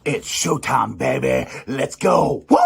It's showtime, baby. Let's go. Woo!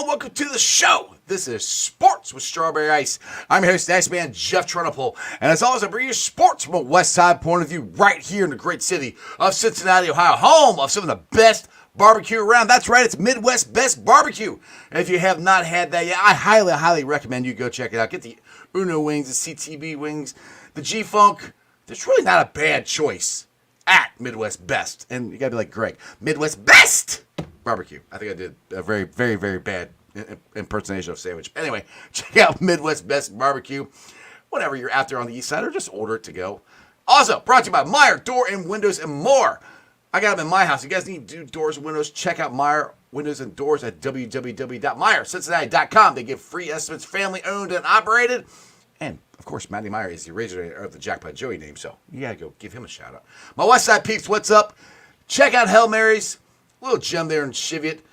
Welcome to the show. This is Sports with Strawberry Ice. I'm your host, Iceman Jeff Trunapole, and as always, I bring you sports from a West Side point of view right here in the great city of Cincinnati, Ohio, home of some of the best barbecue around. That's right, it's Midwest Best Barbecue. And if you have not had that yet, I highly recommend you go check it out. Get the Uno wings, the CTB wings, the G-Funk. There's really not a bad choice at Midwest Best. And you gotta be like Greg, Midwest Best Barbecue. I think I did a very bad impersonation of sandwich. Anyway, check out Midwest Best Barbecue whenever you're out there on the east side, or just order it to go. Also, brought to you by Meyer Door and Windows and more. I got them in my house. You guys need to do doors and windows, check out Meyer Windows and Doors at www.meyercincinnati.com. They give free estimates, family owned and operated. And, of course, Matty Meyer is the originator of the Jackpot Joey name, so you got to go give him a shout out. My West Side peeps, what's up? Check out Hail Mary's, little gem there in Cheviot.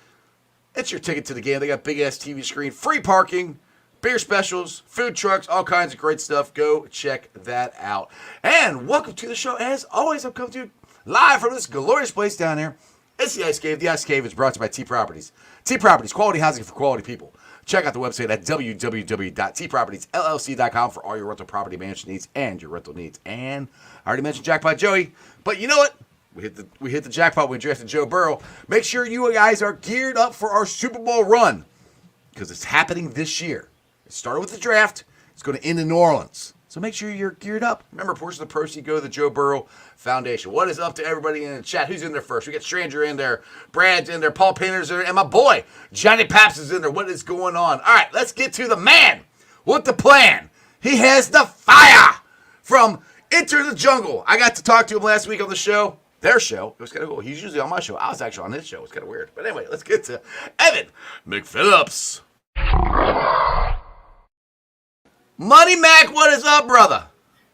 It's your ticket to the game. They got big-ass TV screen, free parking, beer specials, food trucks, all kinds of great stuff. Go check that out. And welcome to the show. As always, I'm coming to you live from this glorious place down here. It's the Ice Cave. The Ice Cave is brought to you by T Properties. T Properties, quality housing for quality people. Check out the website at www.tpropertiesllc.com for all your rental property management needs and your rental needs. And I already mentioned Jackpot Joey, but you know what? We hit the jackpot when we drafted Joe Burrow. Make sure you guys are geared up for our Super Bowl run, because it's happening this year. It started with the draft. It's going to end in New Orleans. So make sure you're geared up. Remember, a portion of the proceeds go to the Joe Burrow Foundation. What is up to everybody in the chat? Who's in there first? We got Stranger in there, Brad's in there, Paul Painter's in there, and my boy, Johnny Paps is in there. What is going on? All right, let's get to the man with the plan. He has the fire from Enter the Jungle. I got to talk to him last week on the show. Their show. It was kind of cool. He's usually on my show. I was actually on his show. It's kind of weird. But anyway, let's get to Evan McPhillips. Money Mac, what is up, brother?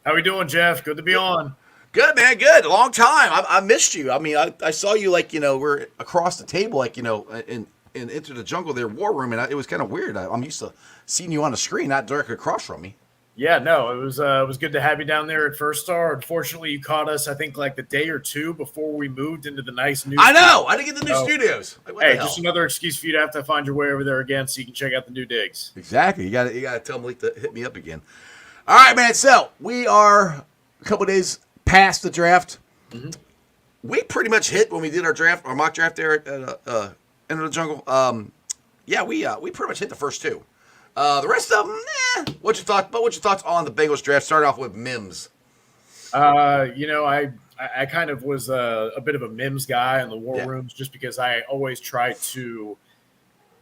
How we doing, Jeff? Good to be on. Good, man. Good. Long time. I missed you. I mean, I saw you like, we're across the table, like, in Enter the Jungle, their war room, and it was kind of weird. I'm used to seeing you on the screen, not directly across from me. Yeah, no, it was good to have you down there at First Star. Unfortunately, you caught us, I think, like the day or two before we moved into the nice new I know. I didn't get the new studios. Like, hey, just another excuse for you to have to find your way over there again so you can check out the new digs. Exactly. You got to tell Malik to hit me up again. All right, man. So we are a couple days past the draft. Mm-hmm. We pretty much hit when we did our mock draft there at Enter the Jungle. We pretty much hit the first two. The rest of them, What's your thoughts on the Bengals draft? Start off with Mims. I kind of was a bit of a Mims guy in the war rooms, just because I always try to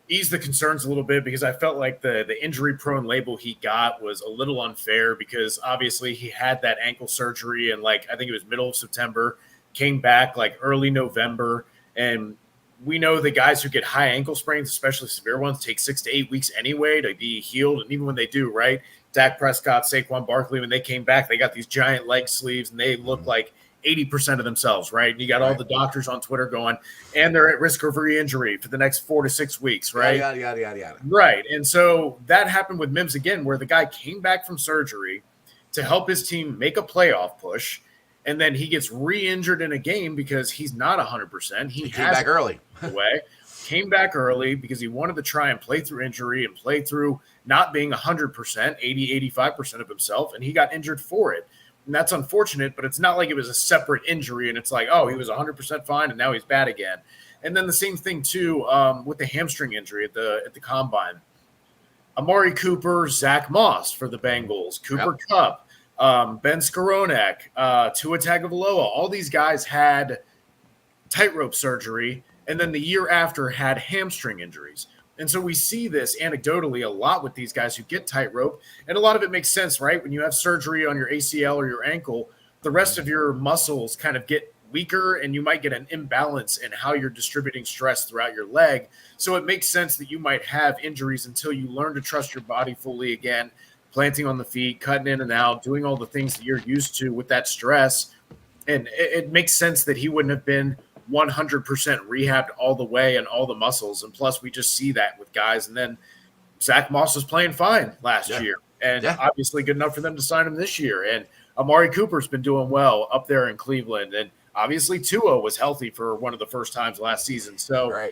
ease the concerns a little bit, because I felt like the injury-prone label he got was a little unfair, because obviously he had that ankle surgery and I think it was middle of September, came back early November, and we know the guys who get high ankle sprains, especially severe ones, take 6 to 8 weeks anyway to be healed. And even when they do, right? Dak Prescott, Saquon Barkley, when they came back, they got these giant leg sleeves and they look like 80% of themselves, right? And you got all the doctors on Twitter going, and they're at risk of re-injury for the next 4 to 6 weeks, right? Yada. Right. And so that happened with Mims again, where the guy came back from surgery to help his team make a playoff push. And then he gets re-injured in a game because he's not 100%. He came back early. Came back early because he wanted to try and play through injury and play through not being 100%, 80, 85% of himself, and he got injured for it. And that's unfortunate, but it's not like it was a separate injury and it's like, oh, he was 100% fine and now he's bad again. And then the same thing too with the hamstring injury at the combine. Amari Cooper, Zach Moss for the Bengals, Cooper Kupp, Ben Skowronek, Tua Tagovailoa. All these guys had tightrope surgery, and then the year after had hamstring injuries. And so we see this anecdotally a lot with these guys who get tightrope, and a lot of it makes sense, right? When you have surgery on your ACL or your ankle, the rest of your muscles kind of get weaker, and you might get an imbalance in how you're distributing stress throughout your leg. So it makes sense that you might have injuries until you learn to trust your body fully again, planting on the feet, cutting in and out, doing all the things that you're used to with that stress. And it makes sense that he wouldn't have been 100% rehabbed all the way and all the muscles. And plus, we just see that with guys. And then Zach Moss was playing fine last year, and obviously good enough for them to sign him this year. And Amari Cooper's been doing well up there in Cleveland. And obviously Tua was healthy for one of the first times last season. So,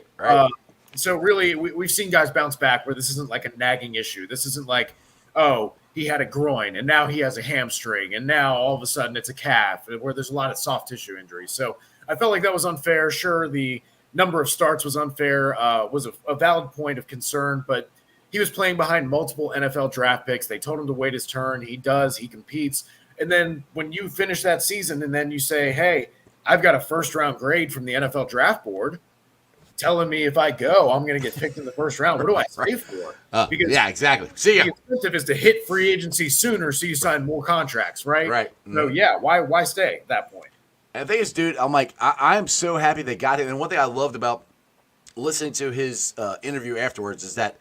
so really we've seen guys bounce back where this isn't like a nagging issue. This isn't like, oh, he had a groin and now he has a hamstring and now all of a sudden it's a calf, where there's a lot of soft tissue injuries. So I felt like that was unfair. Sure, the number of starts was unfair, was a valid point of concern, but he was playing behind multiple NFL draft picks. They told him to wait his turn. He does. He competes. And then when you finish that season and then you say, hey, I've got a first-round grade from the NFL draft board telling me if I go, I'm going to get picked in the first round. What do I stay for? Because exactly. See ya. The incentive is to hit free agency sooner so you sign more contracts, right? Right. So, why stay at that point? And the thing is, dude, I'm like, I'm so happy they got him. And one thing I loved about listening to his interview afterwards is that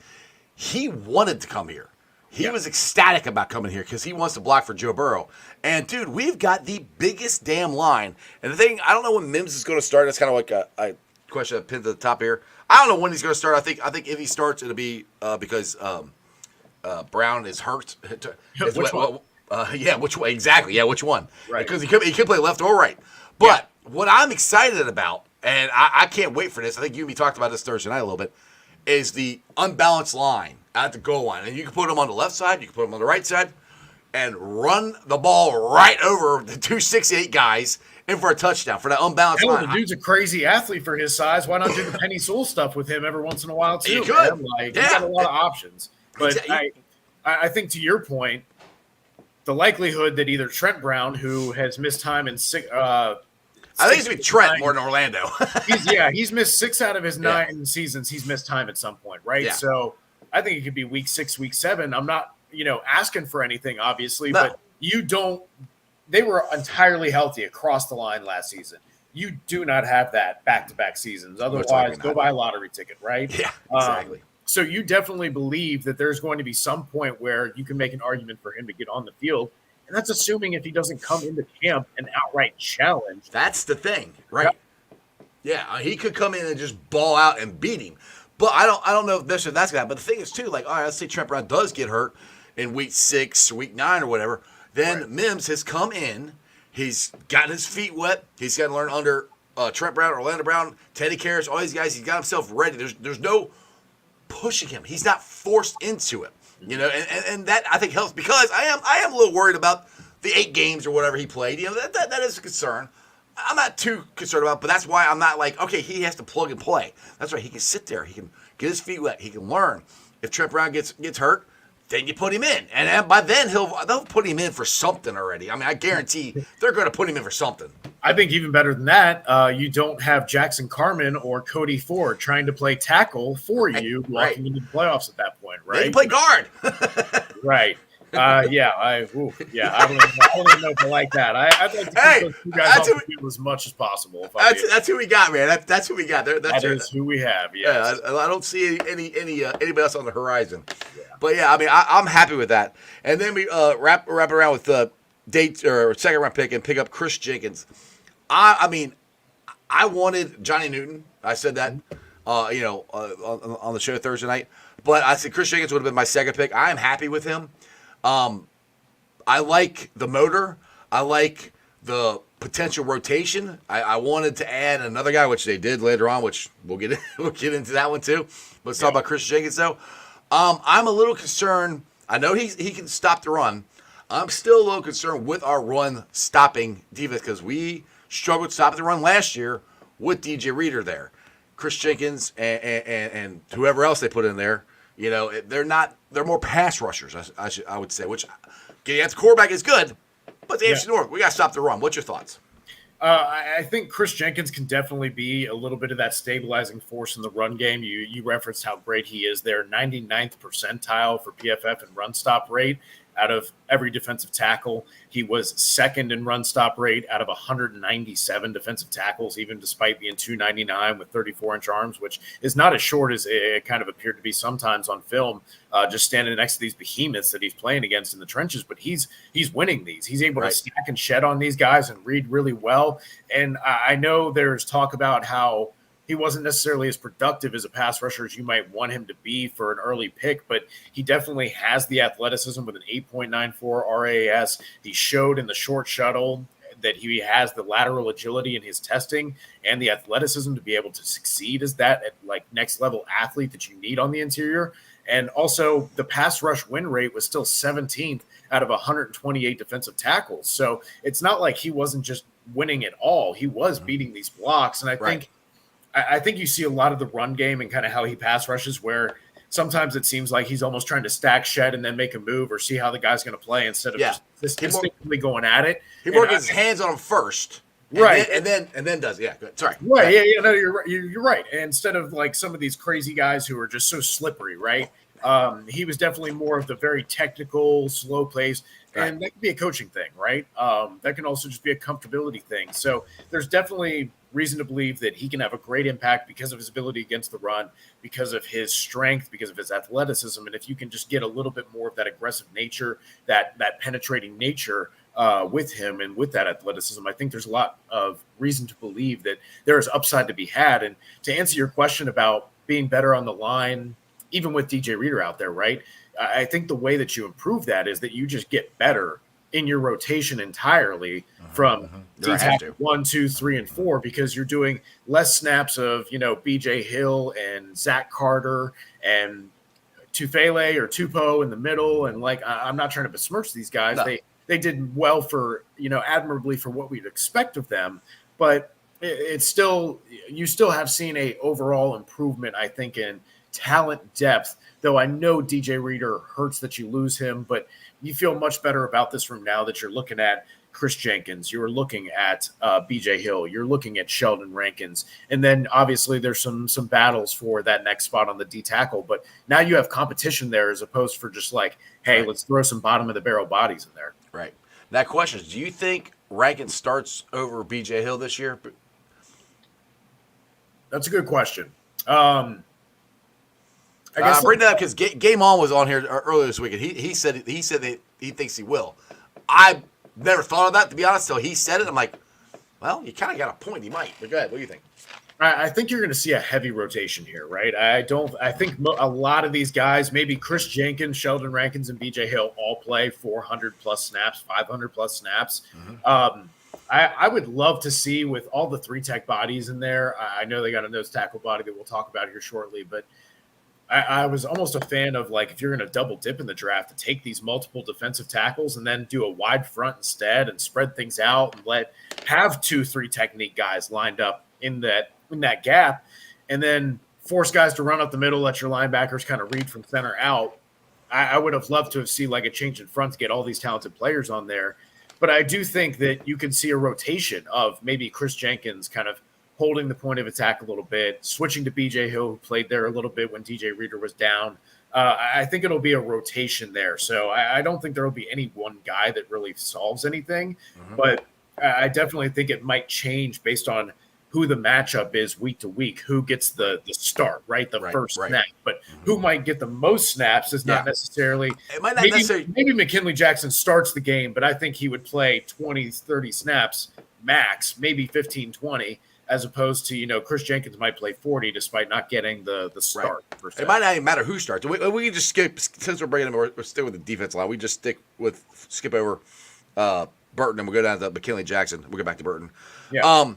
he wanted to come here. He was ecstatic about coming here because he wants to block for Joe Burrow. And, dude, we've got the biggest damn line. And the thing, I don't know when Mims is going to start. That's kind of like a question I pinned to the top here. I don't know when he's going to start. I think if he starts, it'll be because Brown is hurt. Which one? Which way? Exactly. Yeah, which one? Right. Because he could play left or right. But what I'm excited about, and I can't wait for this, I think you and me talked about this Thursday night a little bit, is the unbalanced line at the goal line. And you can put them on the left side, you can put them on the right side, and run the ball right over the 268 guys in for a touchdown for that unbalanced line. The dude's a crazy athlete for his size. Why not do the Penny Sewell stuff with him every once in a while, too? You could. He's got a lot of options. But I think to your point, the likelihood that either Trent Brown, who has missed time in I think it's going to be Trent more than Orlando. he's missed 6 out of his 9 seasons. He's missed time at some point, right? Yeah. So I think it could be week 6, week 7. I'm not, asking for anything, obviously, No. but they were entirely healthy across the line last season. You do not have that back-to-back seasons. Otherwise, go buy a lottery ticket, right? Yeah, exactly. So you definitely believe that there's going to be some point where you can make an argument for him to get on the field. And that's assuming if he doesn't come into camp and outright challenge. That's the thing, right? Yeah, he could come in and just ball out and beat him. But I don't know if that's going to happen. But the thing is, too, like, all right, let's say Trent Brown does get hurt in week 6 or week 9 or whatever. Then Mims has come in. He's gotten his feet wet. He's got to learn under Trent Brown, Orlando Brown, Teddy Karras, all these guys. He's got himself ready. There's no pushing him. He's not forced into it. And that I think helps because I am a little worried about the 8 games or whatever he played. That is a concern. I'm not too concerned about it, but that's why I'm not like, okay, he has to plug and play. That's right. He can sit there. He can get his feet wet. He can learn. If Trent Brown gets hurt, then you put him in. And by then they'll put him in for something already. I mean, I guarantee they're going to put him in for something. I think even better than that, you don't have Jackson Carman or Cody Ford trying to play tackle for you walking into the playoffs at that point, right? They can play guard. Right. I don't even know if I like that. I'd like to keep those two guys off the field as much as possible. That's who we got, man. That's who we got. That is who we have. Yes. Yeah, I don't see anybody else on the horizon. Yeah. But yeah, I mean, I'm happy with that. And then we wrap around with the date or second round pick and pick up Chris Jenkins. I mean, I wanted Johnny Newton. I said that, on the show Thursday night. But I said Chris Jenkins would have been my second pick. I am happy with him. I like the motor. I like the potential rotation. I wanted to add another guy, which they did later on, which we'll get into that one too. Let's talk about Chris Jenkins though. I'm a little concerned. I know he can stop the run. I'm still a little concerned with our run stopping defense because we struggled stopping the run last year with DJ Reader there. Chris Jenkins and whoever else they put in there, they're more pass rushers, I would say, which getting at the quarterback is good, but the AFC North, we got to stop the run. What's your thoughts? I think Chris Jenkins can definitely be a little bit of that stabilizing force in the run game. You referenced how great he is there, 99th percentile for PFF and run stop rate out of every defensive tackle. He was second in run stop rate out of 197 defensive tackles, even despite being 299 with 34-inch arms, which is not as short as it kind of appeared to be sometimes on film, just standing next to these behemoths that he's playing against in the trenches. But he's winning these. He's able to stack and shed on these guys and read really well. And I know there's talk about how he wasn't necessarily as productive as a pass rusher as you might want him to be for an early pick, but he definitely has the athleticism with an 8.94 RAS. He showed in the short shuttle that he has the lateral agility in his testing and the athleticism to be able to succeed as that next level athlete that you need on the interior. And also the pass rush win rate was still 17th out of 128 defensive tackles. So it's not like he wasn't just winning at all. He was beating these blocks. And I think you see a lot of the run game and kind of how he pass rushes where sometimes it seems like he's almost trying to stack shed and then make a move or see how the guy's going to play instead of just instinctively going at it. He works his hands on him first. Right. And then does. Yeah, good. Sorry. Right. Yeah, no, you're right. You're right. And instead of like some of these crazy guys who are just so slippery, right? He was definitely more of the very technical, slow plays. And that can be a coaching thing, right? That can also just be a comfortability thing. So there's definitely reason to believe that he can have a great impact because of his ability against the run, because of his strength, because of his athleticism. And if you can just get a little bit more of that aggressive nature, that penetrating nature with him and with that athleticism, I think there's a lot of reason to believe that there is upside to be had. And to answer your question about being better on the line, even with DJ Reader out there, right? I think the way that you improve that is that you just get better in your rotation entirely from D-tackle 1, 2, 3, and 4, because you're doing less snaps of, BJ Hill and Zach Carter and Tufele or Tupo in the middle. And I'm not trying to besmirch these guys. No. They did well for, admirably for what we'd expect of them, but it's still, you still have seen a overall improvement, I think, in talent depth, though I know DJ Reader hurts that you lose him, but you feel much better about this room now that you're looking at Chris Jenkins, you're looking at BJ Hill, you're looking at Sheldon Rankins, and then obviously there's some battles for that next spot on the D tackle, but now you have competition there as opposed for just hey, let's throw some bottom of the barrel bodies in there. Right. Now, question is, do you think Rankins starts over BJ Hill this year? That's a good question. I guess bring that up because Game On was on here earlier this week, and he said that he thinks he will. I never thought of that, to be honest. Till he said it, I'm like, well, you kind of got a point. He might. But go ahead. What do you think? I think you're going to see a heavy rotation here, right? I think a lot of these guys, maybe Chris Jenkins, Sheldon Rankins, and BJ Hill all play 400 plus snaps, 500 plus snaps. Mm-hmm. I would love to see with all the 3-tech bodies in there. I know they got a nose tackle body that we'll talk about here shortly, but I was almost a fan of if you're going to double dip in the draft, to take these multiple defensive tackles and then do a wide front instead and spread things out and have 2-3 technique guys lined up in that gap, and then force guys to run up the middle, let your linebackers kind of read from center out. I would have loved to have seen a change in front to get all these talented players on there. But I do think that you can see a rotation of maybe Chris Jenkins kind of holding the point of attack a little bit, switching to BJ Hill, who played there a little bit when DJ Reader was down. I think it'll be a rotation there. So I don't think there will be any one guy that really solves anything, but I definitely think it might change based on who the matchup is week to week, who gets the start, right? The first snap, but who might get the most snaps is not necessarily. It might not necessarily. Maybe McKinley Jackson starts the game, but I think he would play 20, 30 snaps max, maybe 15, 20. As opposed to, Chris Jenkins might play 40 despite not getting the start. Right. It might not even matter who starts. We can just skip, since we're bringing them, we're still with the defense line. We just skip over Burton, and we'll go down to McKinley Jackson. We'll go back to Burton. Yeah.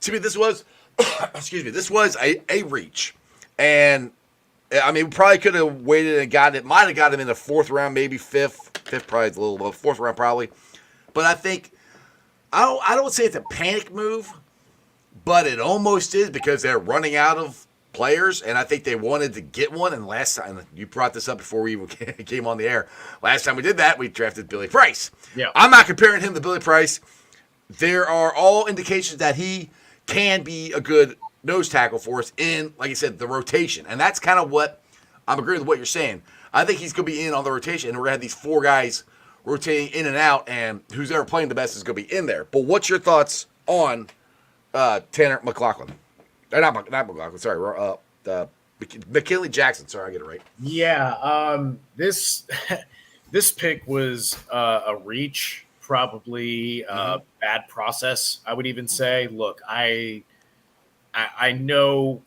To me, this was, this was a reach. And, I mean, we probably could have waited and gotten it. Might have got him in the 4th round, maybe 5th. 5th probably a little low. 4th round probably. But I think, I don't say it's a panic move. but it almost is because they're running out of players, and I think they wanted to get one. And last time, you brought this up before we even came on the air. Last time we did that, we drafted Billy Price. Yeah. I'm not comparing him to Billy Price. There are all indications that he can be a good nose tackle for us in, like I said, the rotation. And that's kind of what I'm agreeing with what you're saying. I think he's going to be in on the rotation, and we're going to have these four guys rotating in and out, and who's ever playing the best is going to be in there. But what's your thoughts on Tanner McLaughlin? Not McLaughlin, sorry. McKinley Jackson. Sorry, I get it right. Yeah, this pick was a reach, probably bad process. I would even say. Look, I know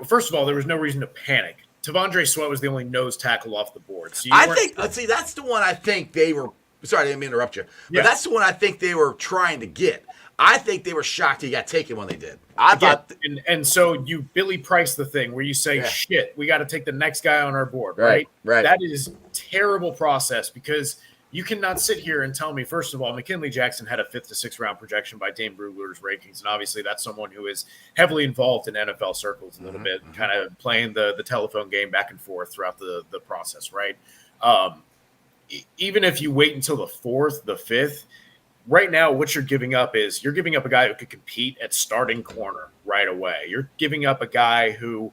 first of all, there was no reason to panic. Tavondre Sweat was the only nose tackle off the board. So let's see, that's the one I think they were. Sorry, I didn't mean to interrupt you, but that's the one I think they were trying to get. I think they were shocked he got taken when they did. I thought, and so you Billy Price the thing where you say, "Shit, we got to take the next guy on our board." Right. That is terrible process because you cannot sit here and tell me. First of all, McKinley Jackson had a 5th to 6th round projection by Dane Brugler's rankings, and obviously that's someone who is heavily involved in NFL circles a little bit, kind of playing the telephone game back and forth throughout the process. Right. Even if you wait until the 4th, the 5th. Right now, what you're giving up is you're giving up a guy who could compete at starting corner right away. You're giving up a guy who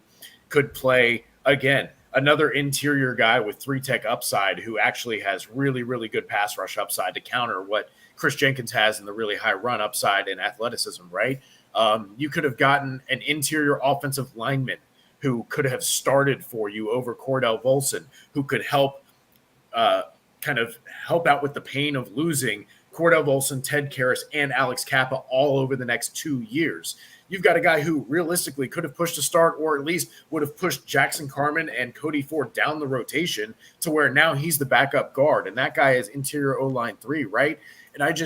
could play, again, another interior guy with 3-tech upside who actually has really, really good pass rush upside to counter what Chris Jenkins has in the really high run upside and athleticism, right? You could have gotten an interior offensive lineman who could have started for you over Cordell Volson, who could help kind of help out with the pain of losing Cordell Volson, Ted Karras, and Alex Kappa all over the next 2 years. You've got a guy who realistically could have pushed a start or at least would have pushed Jackson Carman and Cody Ford down the rotation to where now he's the backup guard. And that guy is interior O-line 3, right? And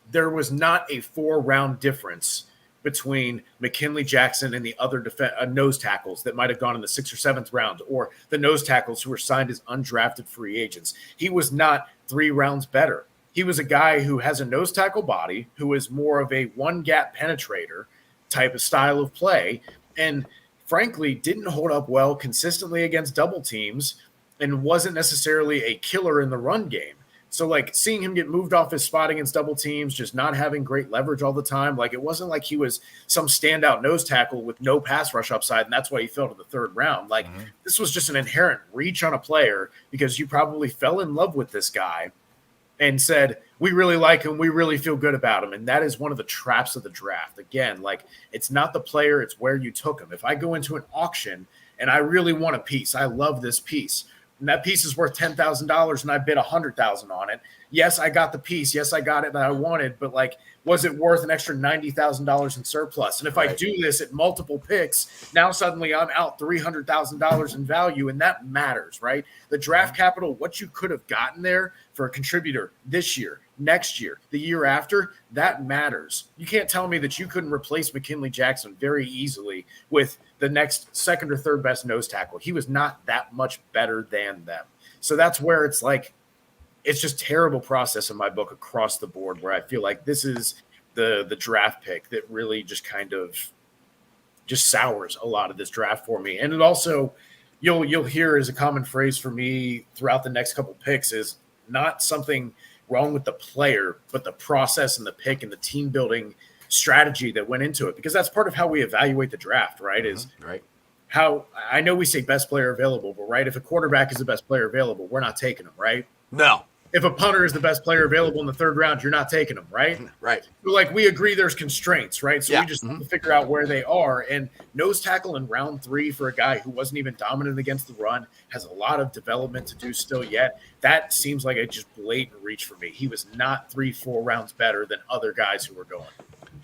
there was not a 4-round difference between McKinley Jackson and the other nose tackles that might have gone in the 6th or 7th round, or the nose tackles who were signed as undrafted free agents. He was not 3 rounds better. He was a guy who has a nose tackle body, who is more of a one-gap penetrator type of style of play, and frankly didn't hold up well consistently against double teams and wasn't necessarily a killer in the run game. So, like, seeing him get moved off his spot against double teams, just not having great leverage all the time, like, it wasn't like he was some standout nose tackle with no pass rush upside, and that's why he fell to the 3rd round. Like, this was just an inherent reach on a player because you probably fell in love with this guy and said, we really like him, we really feel good about him. And that is one of the traps of the draft. Again, like, it's not the player, it's where you took him. If I go into an auction and I really want a piece, I love this piece, and that piece is worth $10,000 and I bid $100,000 on it. Yes, I got the piece. Yes, I got it that I wanted, but like, was it worth an extra $90,000 in surplus? And if I do this at multiple picks, now suddenly I'm out $300,000 in value, and that matters, right? The draft capital, what you could have gotten there for a contributor this year, next year, the year after, that matters. You can't tell me that you couldn't replace McKinley Jackson very easily with the next 2nd or 3rd best nose tackle. He was not that much better than them. So that's where it's like, it's just terrible process in my book across the board, where I feel like this is the draft pick that really just kind of just sours a lot of this draft for me. And it also, you'll hear as a common phrase for me throughout the next couple picks, is not something wrong with the player, but the process and the pick and the team building strategy that went into it, because that's part of how we evaluate the draft, right? Is how, I know we say best player available, but right, if a quarterback is the best player available, we're not taking him, right? No. If a punter is the best player available in the 3rd round, you're not taking him, right? Right. So, like, we agree there's constraints, right? So we just have to figure out where they are. And nose tackle in round 3 for a guy who wasn't even dominant against the run, has a lot of development to do still yet. That seems like a just blatant reach for me. He was not 3-4 rounds better than other guys who were going.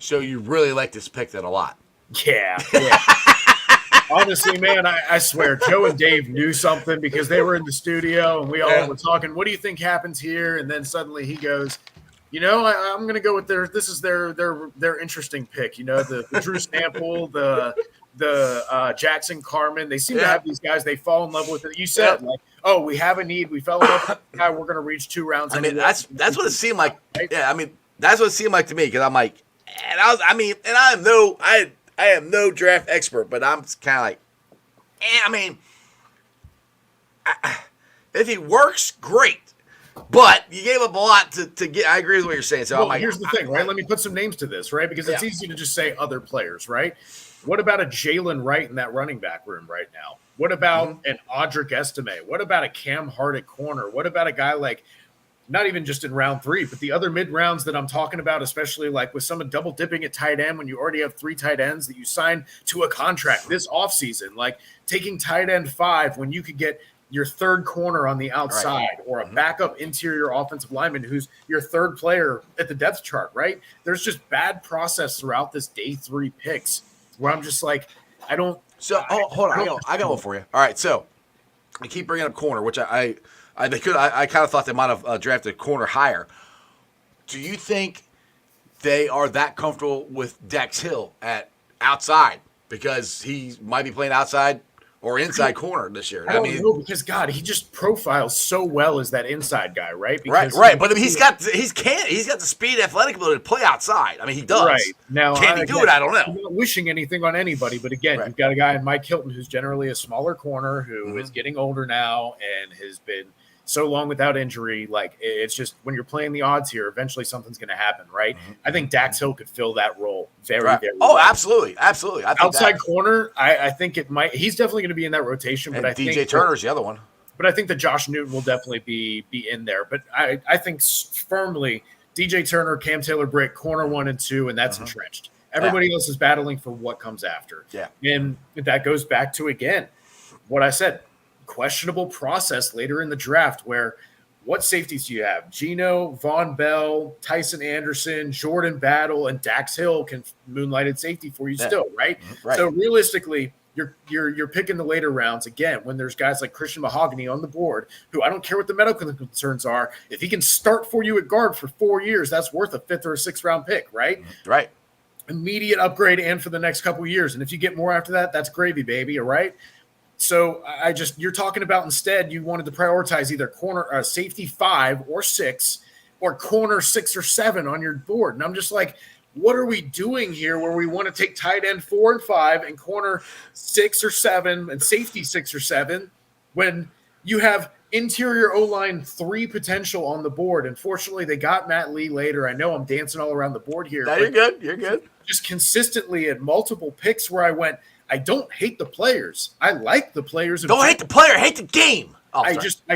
So you really like this pick then a lot. Yeah. Honestly, man, I swear, Joe and Dave knew something because they were in the studio and we all were talking, what do you think happens here? And then suddenly he goes, I'm going to go with this is their interesting pick. The Drew Sample, the Jackson Carman, they seem to have these guys, they fall in love with it. You said, like, oh, we have a need. We fell in love with the guy. We're going to reach 2 rounds. I mean, that's what it seemed like. Right? Yeah, I mean, that's what it seemed like to me, because I'm like, And I am no draft expert, but I'm kind of like, I mean, if he works, great. But you gave up a lot to get. I agree with what you're saying. So well, here's the thing, right? Let me put some names to this, right? Because it's easy to just say other players, right? What about a Jalen Wright in that running back room right now? What about an Audric Estime? What about a Cam Hart at corner? What about a guy like, not even just in round 3, but the other mid rounds that I'm talking about, especially like with someone double dipping at tight end when you already have 3 tight ends that you signed to a contract this offseason, like taking tight end 5 when you could get your third corner on the outside or a backup interior offensive lineman who's your third player at the depth chart, right? There's just bad process throughout this day 3 picks where I'm just like, I don't. So hold on, I got one for you. All right, so I keep bringing up corner, which I kind of thought they might have drafted corner higher. Do you think they are that comfortable with Dax Hill at outside because he might be playing outside or inside corner this year? I don't know because God, he just profiles so well as that inside guy, right? Because right. But I mean, he's got the speed, athletic ability to play outside. I mean, he does. Right now, can he do it? I don't know. I'm not wishing anything on anybody, but again, you've got a guy in Mike Hilton who's generally a smaller corner who is getting older now and has been so long without injury. Like, it's just when you're playing the odds here, eventually something's going to happen, right? I think Dax Hill could fill that role very well. Oh, absolutely. I think outside corner, I think it might. He's definitely going to be in that rotation. But I think DJ Turner's the other one. But I think that Josh Newton will definitely be in there. But I think firmly DJ Turner, Cam Taylor-Britt, corner 1 and 2, and that's entrenched. Everybody else is battling for what comes after. Yeah. And that goes back to, again, what I said. Questionable process later in the draft where what safeties do you have? Geno, Von Bell, Tyson Anderson, Jordan Battle, and Dax Hill can moonlight at safety for you still, right? So realistically, you're picking the later rounds again when there's guys like Christian Mahogany on the board who I don't care what the medical concerns are. If he can start for you at guard for 4 years, that's worth a 5th or a 6th round pick, right? Right. Immediate upgrade and for the next couple of years. And if you get more after that, that's gravy, baby. All right. So you're talking about instead you wanted to prioritize either corner safety 5 or 6 or corner 6 or 7 on your board. And I'm just like, what are we doing here where we want to take tight end 4 and 5 and corner 6 or 7 and safety 6 or 7 when you have interior O-line 3 potential on the board? Unfortunately, they got Matt Lee later. I know I'm dancing all around the board here. No, you're good. You're good. Just consistently at multiple picks where I went, I don't hate the players. I like the players. Don't hate the player. Hate the game. I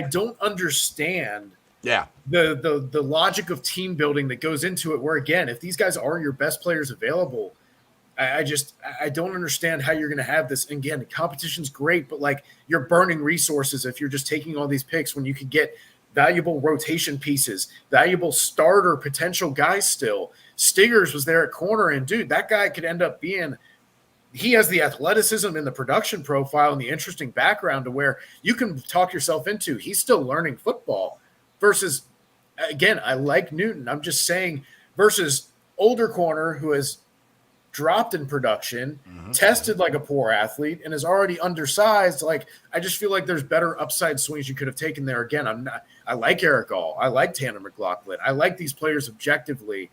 don't understand. Yeah. The logic of team building that goes into it. Where again, if these guys are your best players available, I don't understand how you're going to have this. And again, competition's great, but like you're burning resources if you're just taking all these picks when you could get valuable rotation pieces, valuable starter potential guys. Still, Stiggers was there at corner, and dude, that guy could end up being. He has the athleticism and the production profile and the interesting background to where you can talk yourself into. He's still learning football versus, again, I like Newton. I'm just saying versus older corner who has dropped in production, tested like a poor athlete, and is already undersized. Like, I just feel like there's better upside swings you could have taken there. Again, I like Eric All. I like Tanner McLaughlin. I like these players objectively.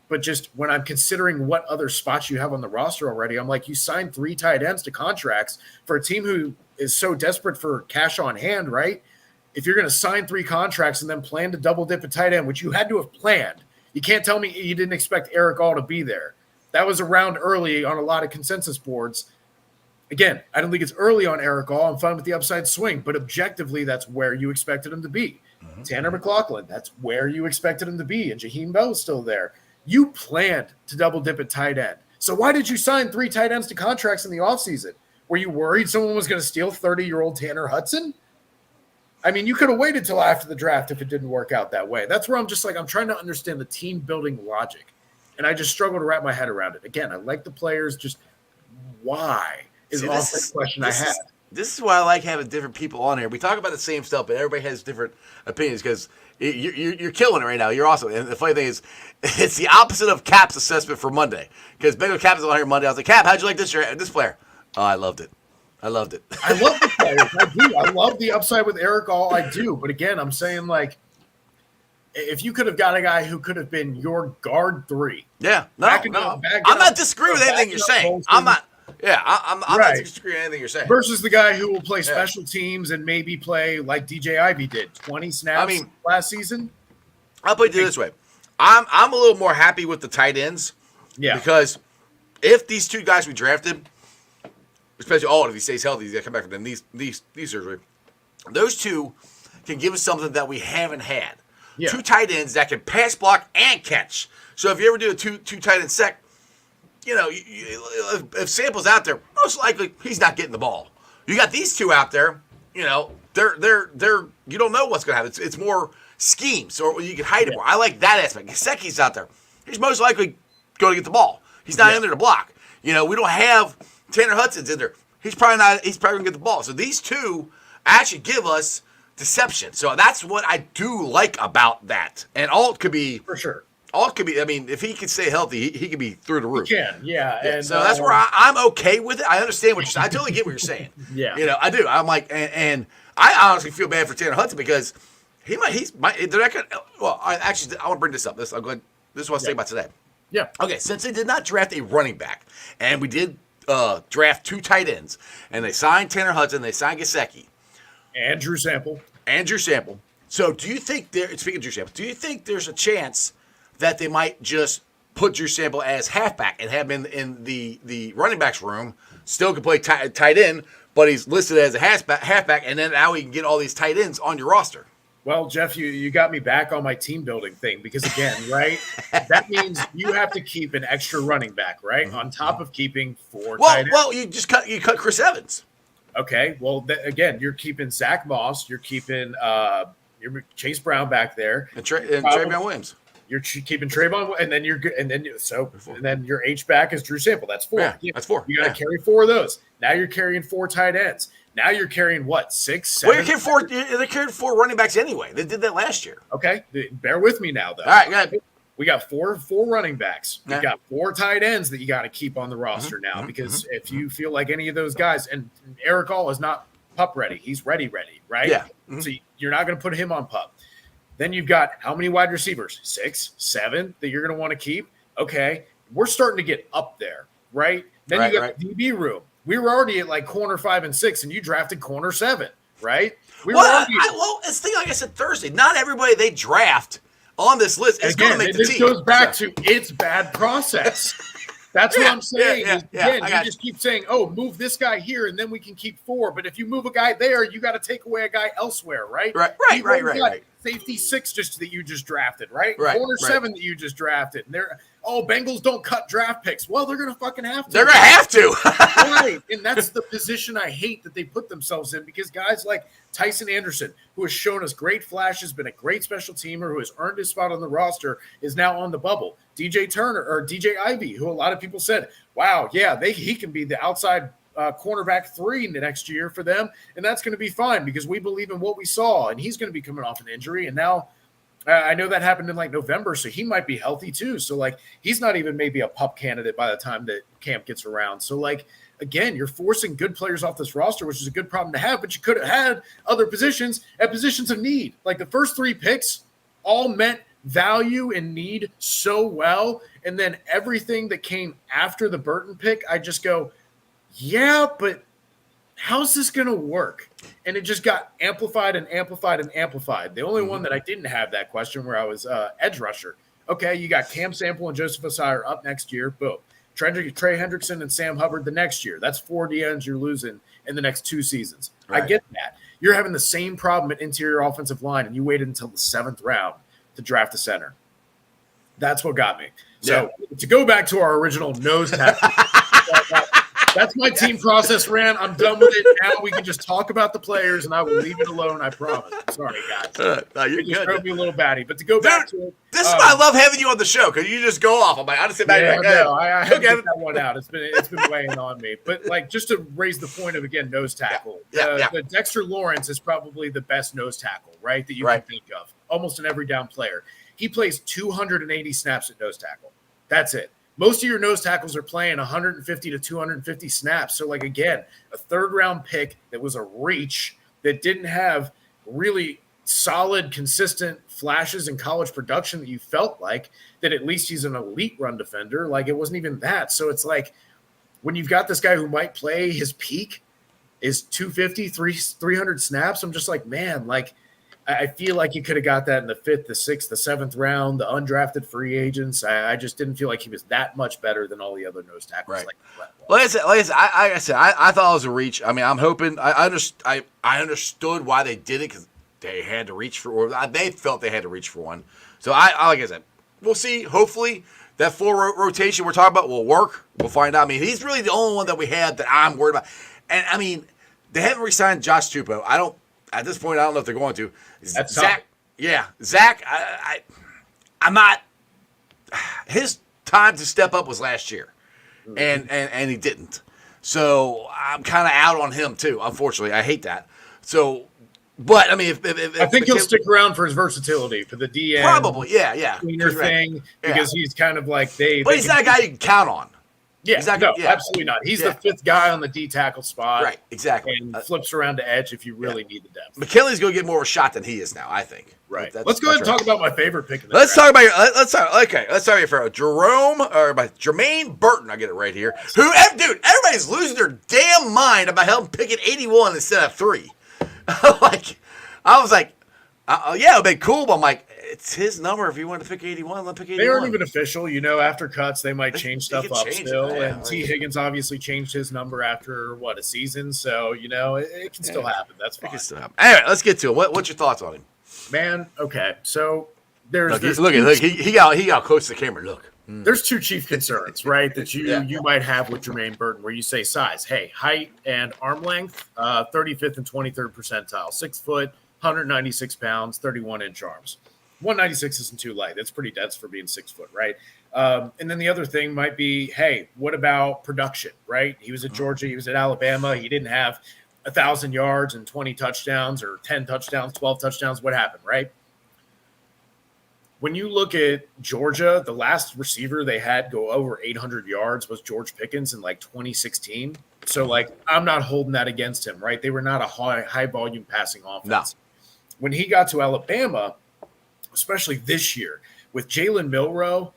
But just when I'm considering what other spots you have on the roster already, I'm like, you signed 3 tight ends to contracts for a team who is so desperate for cash on hand, right? If you're going to sign 3 contracts and then plan to double dip a tight end, which you had to have planned, you can't tell me you didn't expect Eric All to be there. That was around early on a lot of consensus boards. Again, I don't think it's early on Eric All. I'm fine with the upside swing, but objectively, that's where you expected him to be. Tanner McLaughlin, that's where you expected him to be, and Jaheim Bell's still there. You planned to double dip at tight end. So why did you sign 3 tight ends to contracts in the offseason? Were you worried someone was going to steal 30-year-old Tanner Hudson? I mean, you could have waited till after the draft if it didn't work out that way. That's where I'm just like, I'm trying to understand the team building logic. And I just struggle to wrap my head around it. Again, I like the players. Just why is also the question I have. This is why I like having different people on here. We talk about the same stuff, but everybody has different opinions because you're killing it right now. You're awesome. And the funny thing is, it's the opposite of Cap's assessment for Monday. Because Bengal Cap is on here Monday. I was like, Cap, how'd you like this player? Oh, I loved it. I loved it. I love the players. I do. I love the upside with Eric All. I do. But again, I'm saying like if you could have got a guy who could have been your guard 3. Yeah, no, Backing no. up, backing I'm not up, disagreeing with anything backing you're up saying. Bolton. I'm not. Yeah, I'm not Right. disagreeing with anything you're saying. Versus the guy who will play special teams and maybe play like DJ Ivey did, 20 snaps last season. I'll put it this way. I'm a little more happy with the tight ends. Yeah. Because if these two guys we drafted, especially if he stays healthy, he's got to come back from knee surgery. Those two can give us something that we haven't had. Yeah. 2 tight ends that can pass, block, and catch. So if you ever do a two tight end set, if Sample's out there, most likely he's not getting the ball. You got these 2 out there, they're you don't know what's going to happen. It's more schemes, or you can hide it more. I like that aspect. Gesicki's out there. He's most likely going to get the ball. He's not in there to block. We don't have Tanner Hudson's in there. He's probably not. He's probably going to get the ball. So these 2 actually give us deception. So that's what I do like about that. And Alt could be for sure. Alt could be. I mean, if he can stay healthy, he could be through the roof. He can, yeah. And so that's where I'm okay with it. I understand what you're saying. I totally get what you're saying. Yeah. I do. I'm like, and I honestly feel bad for Tanner Hudson because they're not gonna. Well, I want to bring this up. This is what I was saying about today. Yeah. Okay, since they did not draft a running back, and we did draft 2 tight ends, and they signed Tanner Hudson, they signed Gesicki. Andrew Sample. So do you think speaking of Drew Sample, do you think there's a chance that they might just put Drew Sample as halfback and have him in the running backs room, still can play tight end, but he's listed as a halfback, and then now we can get all these tight ends on your roster? Well, Jeff, you got me back on my team building thing because, again, right, that means you have to keep an extra running back, right, on top of keeping 4 tight ends. Well, you cut Chris Evans. Okay, well, again, you're keeping Zach Moss, you're keeping Chase Brown back there, and Trayvon Williams. You're keeping Trayvon, and then you're good, and then your H back is Drew Sample. That's 4. Yeah, that's 4. You got to carry 4 of those. Now you're carrying 4 tight ends. Now you're carrying what, 6, 7? Well, they carried 4 running backs anyway. They did that last year. Okay, bear with me now, though. All right, go ahead. We got four running backs. We got 4 tight ends that you got to keep on the roster now because if you feel like any of those guys, and Eric All is not pup ready, he's ready, right? Yeah. So you're not going to put him on pup. Then you've got how many wide receivers? 6, 7 that you're going to want to keep. Okay, we're starting to get up there, right? Then you got the DB room. We were already at like corner 5 and 6, and you drafted corner 7, right? It's the thing like I said Thursday. Not everybody they draft on this list is going to make the team. This goes back to it's bad process. That's what I'm saying. You just keep saying, "Oh, move this guy here, and then we can keep 4." But if you move a guy there, you got to take away a guy elsewhere, right? Right. Safety 6 that you just drafted, right? Right. Corner 7 that you just drafted. And Bengals don't cut draft picks. Well, they're gonna fucking have to. They're gonna have to. Right. And that's the position I hate that they put themselves in because guys like Tyson Anderson, who has shown us great flashes, been a great special teamer, who has earned his spot on the roster, is now on the bubble. DJ Ivey, who a lot of people said, wow, yeah, he can be the outside cornerback 3 in the next year for them, and that's going to be fine because we believe in what we saw, and he's going to be coming off an injury, and now I know that happened in like November, so he might be healthy too. So like he's not even maybe a pup candidate by the time that camp gets around. So like again, you're forcing good players off this roster, which is a good problem to have, but you could have had other positions at positions of need. Like the first 3 picks all meant value and need so well, and then everything that came after the Burton pick, I just go, yeah, but how's this going to work? And it just got amplified and amplified and amplified. The only one that I didn't have that question where I was edge rusher. Okay, you got Cam Sample and Joseph Osire up next year. Boom. Trey Hendrickson and Sam Hubbard the next year. That's 4 DNs you're losing in the next 2 seasons. Right. I get that. You're having the same problem at interior offensive line, and you waited until the 7th round to draft a center. That's what got me. So to go back to our original nose tackle, that's my team process rant. I'm done with it. Now we can just talk about the players, and I will leave it alone. I promise. Sorry, guys. No, you're good. Drove me a little batty, but to go back to it, this is why I love having you on the show because you just go off. I'm like, I just sit back. I had to get that one out. It's been weighing on me. But like, just to raise the point of again, nose tackle. The Dexter Lawrence is probably the best nose tackle, right? That you can think of, almost an every down player. He plays 280 snaps at nose tackle. That's it. Most of your nose tackles are playing 150 to 250 snaps. So, like, again, a 3rd-round pick that was a reach that didn't have really solid, consistent flashes in college production that you felt like that at least he's an elite run defender. Like it wasn't even that. So it's like when you've got this guy who might play his peak is 250, 300 snaps. I'm just like, man, like I feel like you could have got that in the 5th, the 6th, the 7th round, the undrafted free agents. I just didn't feel like he was that much better than all the other nose tackles. Right. Like I said, I thought it was a reach. I mean, I'm hoping I understood why they did it because they had to reach for, or they felt they had to reach for one. So I like I said, we'll see. Hopefully that full rotation we're talking about will work. We'll find out. I mean, he's really the only one that we had that I'm worried about. And I mean, they haven't re-signed Josh Tupou. At this point, I don't know if they're going to. That's Zach. tough. Yeah, Zach. I'm not. His time to step up was last year, and he didn't. So I'm kind of out on him too. Unfortunately, I hate that. So, but I mean, if I think he'll stick around for his versatility for the DN. Probably, yeah. Cleaner thing because he's kind of like But he's not a guy you can count on. Yeah, no, absolutely not. He's the 5th guy on the D tackle spot. Right, exactly. And flips around to edge if you really need the depth. McKinley's going to get more of a shot than he is now, I think. Right. Let's go ahead and talk about my favorite pick. Let's talk about let's talk about Jermaine Burton. I get it right here. Who, dude? Everybody's losing their damn mind about him picking 81 instead of 3. I was like, yeah, it'd be cool, but I'm like, it's his number. If you want to pick 81, let pick 81. They aren't even official. After cuts, they might change stuff up still. And T. Higgins obviously changed his number after, a season. So, it can still happen. That's fine. It can still happen. Anyway, let's get to it. What's your thoughts on him? Man, okay. So, look, he got close to the camera. Look. There's 2 chief concerns, right, that you might have with Jermaine Burton, where you say size. Hey, height and arm length, 35th and 23rd percentile. 6 foot, 196 pounds, 31-inch arms. 196 isn't too light. That's pretty dense for being 6 foot, right? And then the other thing might be, hey, what about production, right? He was at Georgia. He was at Alabama. He didn't have 1,000 yards and 20 touchdowns or 10 touchdowns, 12 touchdowns. What happened, right? When you look at Georgia, the last receiver they had go over 800 yards was George Pickens in 2016. So, I'm not holding that against him, right? They were not a high volume passing offense. No. When he got to Alabama, especially this year with Jalen Milroe,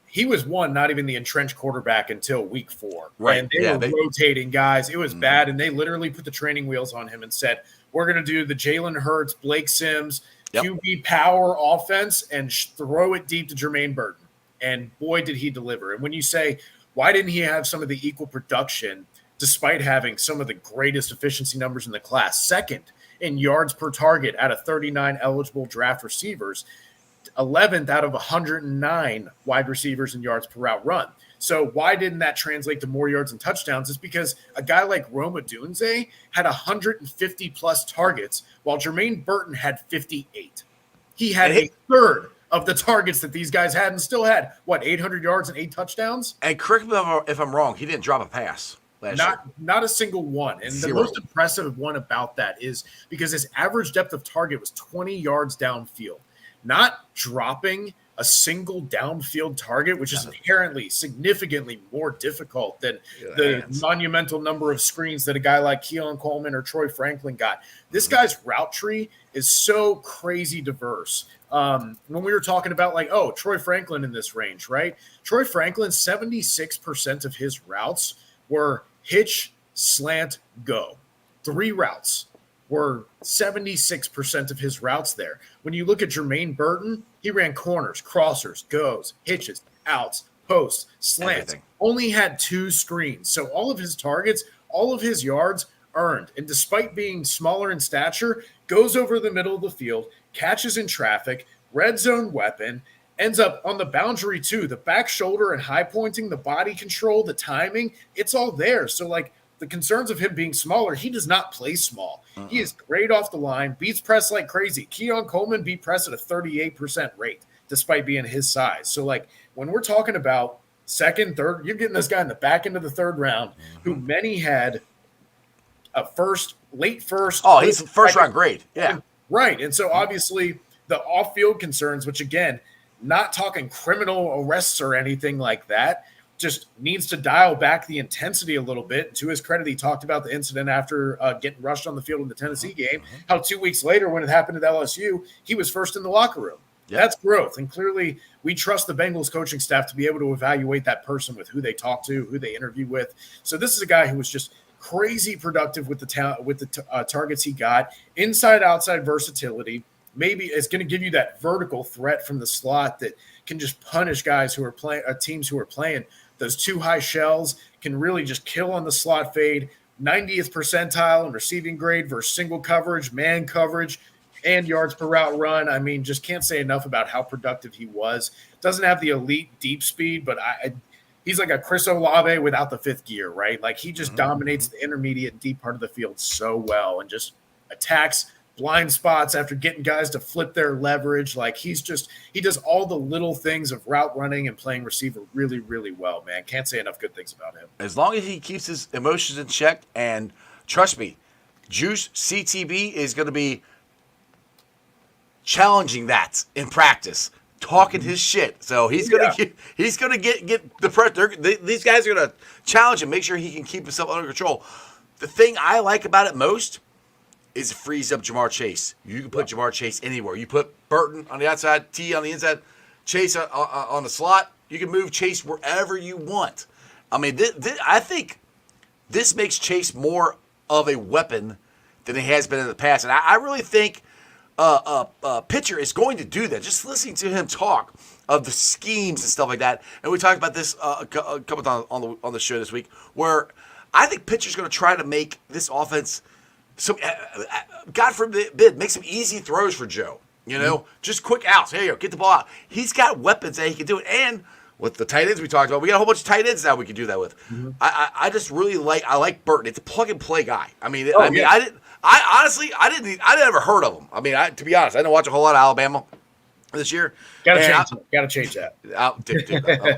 he was not even the entrenched quarterback until week 4. Right. And they were rotating guys. It was bad. And they literally put the training wheels on him and said, we're going to do the Jalen Hurts, Blake Sims, QB power offense and throw it deep to Jermaine Burton. And boy, did he deliver. And when you say, why didn't he have some of the equal production despite having some of the greatest efficiency numbers in the class? Second in yards per target out of 39 eligible draft receivers, 11th out of 109 wide receivers in yards per route run. So why didn't that translate to more yards and touchdowns? It's because a guy like Rome Odunze had 150 plus targets while Jermaine Burton had 58. He had a third of the targets that these guys had and still had, 800 yards and 8 touchdowns? And correct me if I'm wrong, he didn't drop a pass. Not a single one. And the most impressive one about that is because his average depth of target was 20 yards downfield. Not dropping a single downfield target, which is inherently significantly more difficult than the monumental number of screens that a guy like Keon Coleman or Troy Franklin got. This guy's route tree is so crazy diverse. When we were talking about Troy Franklin in this range, right? Troy Franklin, 76% of his routes were hitch, slant, go. 3 routes were 76% of his routes there. When you look at Jermaine Burton, he ran corners, crossers, goes, hitches, outs, posts, slants. Everything. Only had 2 screens. So all of his targets, all of his yards earned. And despite being smaller in stature, goes over the middle of the field, catches in traffic, red zone weapon, ends up on the boundary too. The back shoulder and high pointing, the body control, the timing, it's all there. So the concerns of him being smaller, he does not play small. He is great off the line, beats press like crazy. Keon Coleman beat press at a 38% rate despite being his size. So when we're talking about second, third, you're getting this guy in the back end of the 3rd round who many had a late first. Oh, he's first round grade. Yeah. Right. And so obviously the off-field concerns, which again, not talking criminal arrests or anything like that, just needs to dial back the intensity a little bit. To his credit, he talked about the incident after getting rushed on the field in the Tennessee game, how 2 weeks later when it happened at LSU, he was first in the locker room. Yep. That's growth. And clearly we trust the Bengals coaching staff to be able to evaluate that person with who they talk to, who they interview with. So this is a guy who was just crazy productive with the targets he got, inside, outside versatility. Maybe it's going to give you that vertical threat from the slot that can just punish guys who are playing, teams who are playing those too high shells, can really just kill on the slot fade. 90th percentile in receiving grade versus single coverage, man coverage, and yards per route run. I mean, just can't say enough about how productive he was. Doesn't have the elite deep speed, but he's like a Chris Olave without the fifth gear, right? Like he just dominates the intermediate and deep part of the field so well and just attacks blind spots after getting guys to flip their leverage. Like he does all the little things of route running and playing receiver really, really well, man. Can't say enough good things about him. As long as he keeps his emotions in check, and trust me, Juice CTB is going to be challenging that in practice, talking his shit. So he's going to get the pressure. These guys are going to challenge him, make sure he can keep himself under control. The thing I like about it most is it frees up Jamar Chase. You can put Jamar Chase anywhere. You put Burton on the outside, T on the inside, Chase on the slot. You can move Chase wherever you want. I mean, I think this makes Chase more of a weapon than he has been in the past. And I really think pitcher is going to do that. Just listening to him talk of the schemes and stuff like that. And we talked about this a couple times on the show this week, where I think pitcher's going to try to make this offense – so, God forbid, make some easy throws for Joe. You know, just quick outs. Here you go, get the ball out. He's got weapons that he can do it. And with the tight ends we talked about, we got a whole bunch of tight ends now we can do that with. I just really like Burton. It's a plug and play guy. I mean, I didn't ever heard of him. I mean, to be honest, I didn't watch a whole lot of Alabama this year. Gotta change that.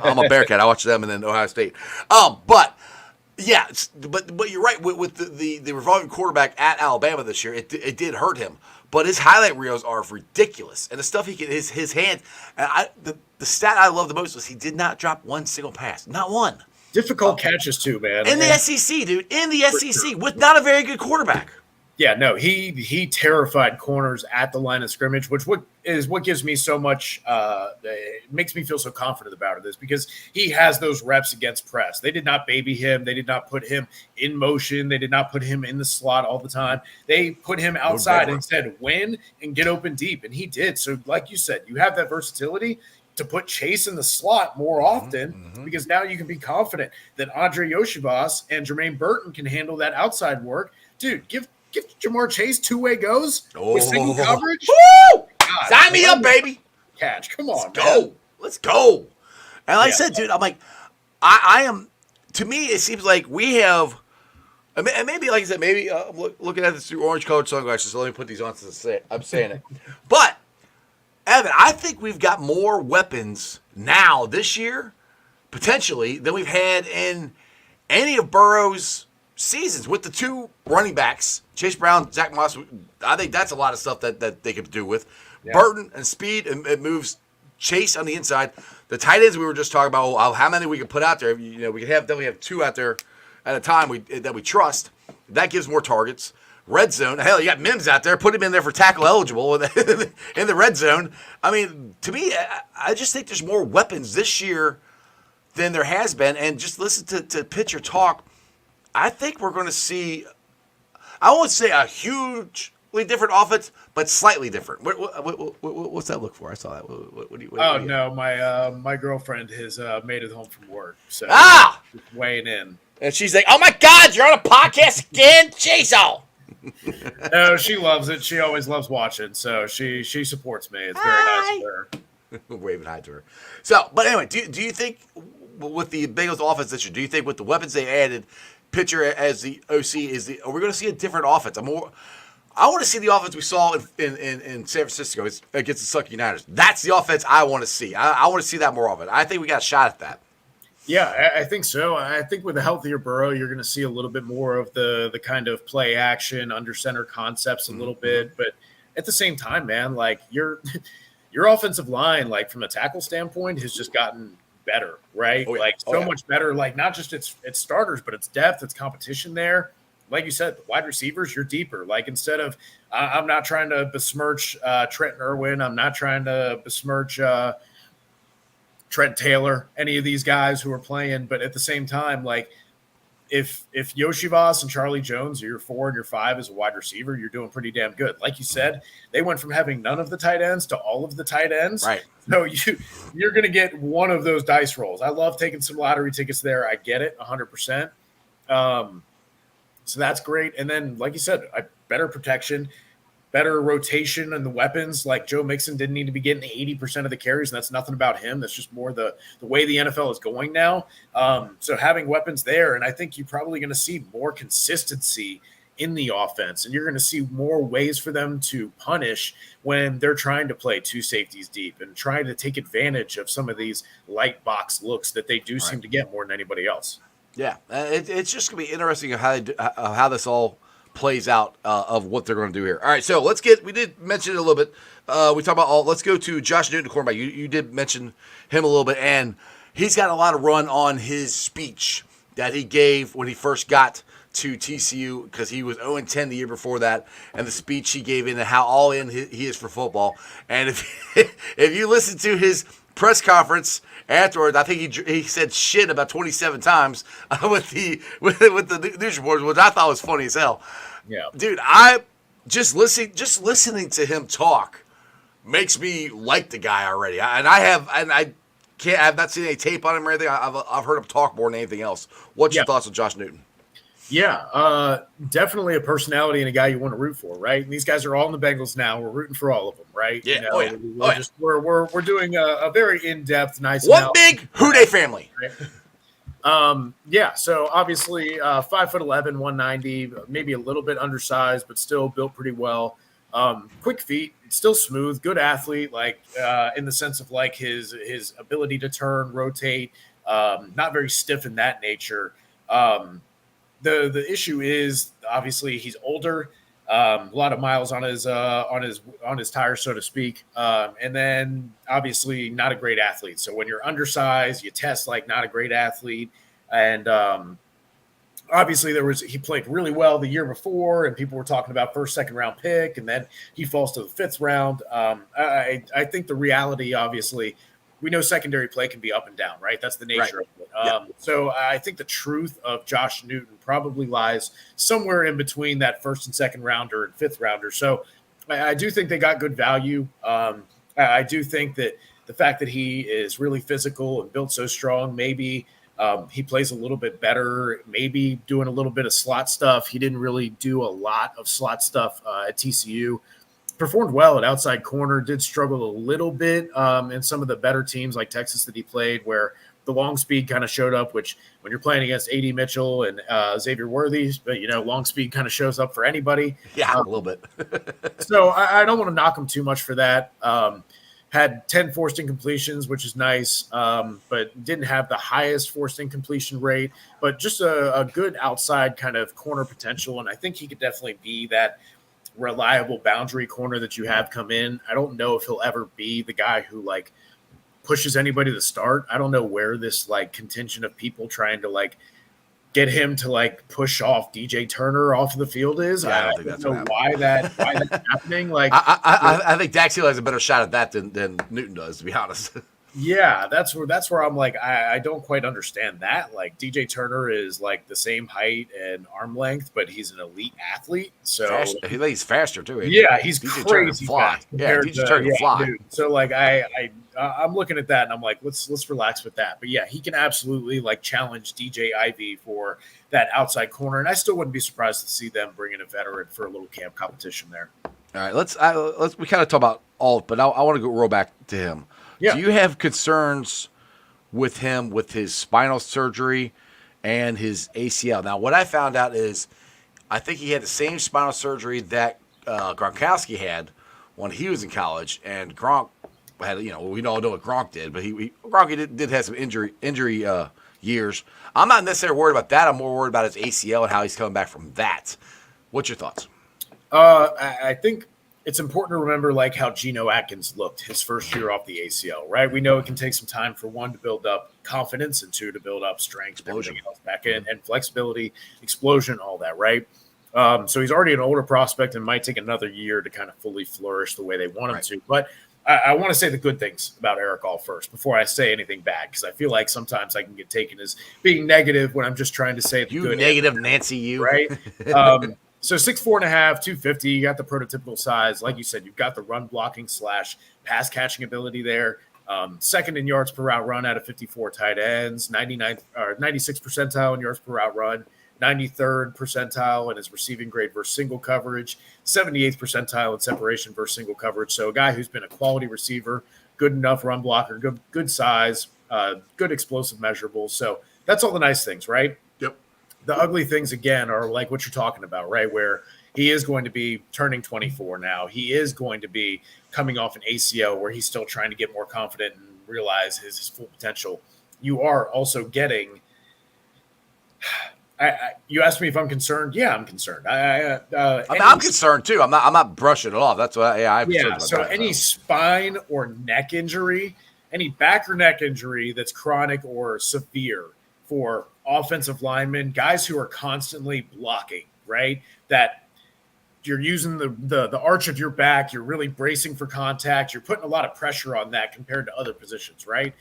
I'm a Bearcat. I watch them and then Ohio State. But. Yeah, but you're right. With the revolving quarterback at Alabama this year, it did hurt him. But his highlight reels are ridiculous, and the stuff he can his hands. And the stat I love the most was he did not drop one single pass, not one. Difficult catches too, man. In the SEC, dude, in the SEC with not a very good quarterback. Yeah, no, he terrified corners at the line of scrimmage, which what gives me so much it makes me feel so confident about it is because he has those reps against press. They did not baby him. They did not put him in motion. They did not put him in the slot all the time. They put him outside and said, win and get open deep, and he did. So like you said, you have that versatility to put Chase in the slot more often because now you can be confident that Andre Yoshivas and Jermaine Burton can handle that outside work. Dude, give Jamar Chase two-way goes with single coverage. Woo! God, sign me up, baby. Catch. Come on, Let's go. And like I said, dude, I'm like, I am, to me, it seems like we have, and maybe, like I said, maybe I'm looking at this through orange-colored sunglasses, so let me put these on to I'm saying it. But, Evan, I think we've got more weapons now this year, potentially, than we've had in any of Burrow's seasons with the two running backs, Chase Brown, Zach Moss. I think that's a lot of stuff that they could do with Burton and speed, and it moves Chase on the inside. The tight ends we were just talking about, how many we can put out there. You know, we could definitely have two out there at a time that we trust. That gives more targets. Red zone, hell, you got Mims out there. Put him in there for tackle eligible in the red zone. I mean, to me, I just think there's more weapons this year than there has been. And just listen to pitcher talk. I think we're going to see, I won't say a hugely different offense, but slightly different. What's that look for? I saw that. What do you? No, my girlfriend has made it home from work, so just weighing in. And she's like, "Oh my God, you're on a podcast again, Jason." No, she loves it. She always loves watching, so she supports me. It's very nice of her. Waving hi to her. So, but anyway, do you think with the Bengals offense this year, do you think with the weapons they added, pitcher as the OC are we going to see a different offense? I want to see the offense we saw in San Francisco against the Sucky Niners. That's the offense I want to see. I want to see that more of it. I think we got a shot at that. Yeah, I think so. I think with a healthier Burrow, you're going to see a little bit more of the kind of play action, under center concepts a little bit. But at the same time, man, like your offensive line, like from a tackle standpoint, has just gotten better, right? Oh, yeah. Like Oh, so yeah. much better. Like not just its starters, but its depth, its competition there. Like you said, the wide receivers, you're deeper. Like instead of, I'm not trying to besmirch Trent Irwin. I'm not trying to besmirch Trent Taylor, any of these guys who are playing. But at the same time, like if Yoshivas and Charlie Jones are your 4 and your 5 as a wide receiver, you're doing pretty damn good. Like you said, they went from having none of the tight ends to all of the tight ends. Right. So you're going to get one of those dice rolls. I love taking some lottery tickets there. I get it 100%. So that's great. And then, like you said, better protection, better rotation and the weapons. Like Joe Mixon didn't need to be getting 80% of the carries, and that's nothing about him. That's just more the way the NFL is going now. So having weapons there, and I think you're probably going to see more consistency in the offense, and you're going to see more ways for them to punish when they're trying to play 2 safeties deep and trying to take advantage of some of these light box looks that they do seem to get more than anybody else. Yeah, it's just going to be interesting how this all plays out of what they're going to do here. All right, so we did mention it a little bit. We talked about let's go to Josh Newton, the quarterback. You did mention him a little bit, and he's got a lot of run on his speech that he gave when he first got to TCU because he was 0-10 the year before that, and the speech he gave in and how all in he is for football. And if you listen to his press conference afterwards, I think he said shit about 27 times with the news reporters, which I thought was funny as hell. Yeah, dude, I just listening to him talk makes me like the guy already. I've not seen any tape on him or anything. I've heard him talk more than anything else. What's your thoughts on Josh Newton? Yeah, definitely a personality and a guy you want to root for, right? And these guys are all in the Bengals now. We're rooting for all of them, right? Yeah. We're doing a very in-depth, nice. One big Houday family. Right? So obviously 5'11", 190, maybe a little bit undersized, but still built pretty well. Quick feet, still smooth, good athlete, like in the sense of like his ability to turn, rotate, not very stiff in that nature. The issue is obviously he's older, a lot of miles on his tires, so to speak, and then obviously not a great athlete. So when you're undersized, you test like not a great athlete, and obviously he played really well the year before, and people were talking about first, second round pick, and then he falls to the 5th round. I think the reality, obviously, we know secondary play can be up and down, right? That's the nature of it. So I think the truth of Josh Newton probably lies somewhere in between that 1st and 2nd rounder and 5th rounder. So I do think they got good value. I do think that the fact that he is really physical and built so strong, maybe he plays a little bit better, maybe doing a little bit of slot stuff. He didn't really do a lot of slot stuff at TCU. Performed well at outside corner, did struggle a little bit in some of the better teams like Texas that he played, where the long speed kind of showed up, which when you're playing against A.D. Mitchell and Xavier Worthy, but, long speed kind of shows up for anybody. Yeah, a little bit. So I don't want to knock him too much for that. Had 10 forced incompletions, which is nice, but didn't have the highest forced incompletion rate, but just a good outside kind of corner potential. And I think he could definitely be that reliable boundary corner that you have come in. I don't know if he'll ever be the guy who like pushes anybody to start. I don't know where this like contingent of people trying to like get him to like push off DJ Turner off of the field is. Yeah, I don't know why that's happening. Like I think Dax Hill has a better shot at that than Newton does, to be honest. Yeah, that's where I'm like, I don't quite understand that. Like DJ Turner is like the same height and arm length, but he's an elite athlete. So he's faster too. Yeah, he's DJ crazy fast. Yeah, DJ Turner can fly. Dude. So like I'm looking at that and I'm like, let's relax with that. But yeah, he can absolutely like challenge DJ Ivy for that outside corner, and I still wouldn't be surprised to see them bring in a veteran for a little camp competition there. All right, let's we kind of talk about Alt, but I want to roll back to him. Yeah. Do you have concerns with him with his spinal surgery and his ACL? Now, what I found out is I think he had the same spinal surgery that Gronkowski had when he was in college, and Gronk had, we all know what Gronk did, but Gronk did have some injury years. I'm not necessarily worried about that. I'm more worried about his ACL and how he's coming back from that. What's your thoughts? I think it's important to remember like how Geno Atkins looked his first year off the ACL, right? We know it can take some time for one to build up confidence and two to build up strength, everything else back in, and flexibility, explosion, all that, right? So he's already an older prospect and might take another year to kind of fully flourish the way they want him to. But I want to say the good things about Eric All first before I say anything bad, because I feel like sometimes I can get taken as being negative when I'm just trying to say the good. Negative Nancy, you. Right? So 6'4.5", 250, you got the prototypical size. Like you said, you've got the run blocking / pass catching ability there. Second in yards per route run out of 54 tight ends, 96 percentile in yards per route run, 93rd percentile in his receiving grade versus single coverage, 78th percentile in separation versus single coverage. So a guy who's been a quality receiver, good enough run blocker, good size, good explosive measurables. So that's all the nice things, right? Yep. The ugly things, again, are like what you're talking about, right? Where he is going to be turning 24 now. He is going to be coming off an ACL where he's still trying to get more confident and realize his full potential. You are also getting you asked me if I'm concerned. Yeah, I'm concerned. I'm concerned too. I'm not brushing it off. That's what. Yeah. So any spine or neck injury, any back or neck injury that's chronic or severe for offensive linemen, guys who are constantly blocking, right? That you're using the arch of your back. You're really bracing for contact. You're putting a lot of pressure on that compared to other positions, right?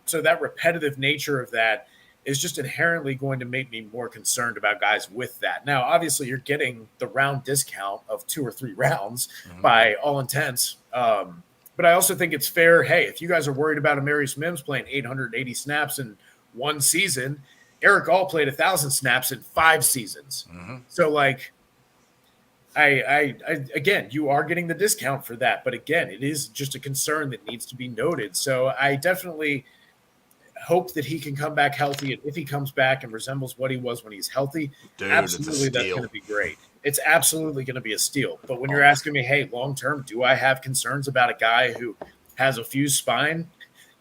So that repetitive nature of that is just inherently going to make me more concerned about guys with that. Now, obviously, you're getting the round discount of 2 or 3 rounds by all intents. But I also think it's fair. Hey, if you guys are worried about Amarius Mims playing 880 snaps in one season, Eric All played 1,000 snaps in 5 seasons. So, like, I again, you are getting the discount for that. But again, it is just a concern that needs to be noted. So I definitely hope that he can come back healthy. And if he comes back and resembles what he was when he's healthy, absolutely, that's going to be great. It's absolutely going to be a steal. But when you're asking me, hey, long-term, do I have concerns about a guy who has a fused spine?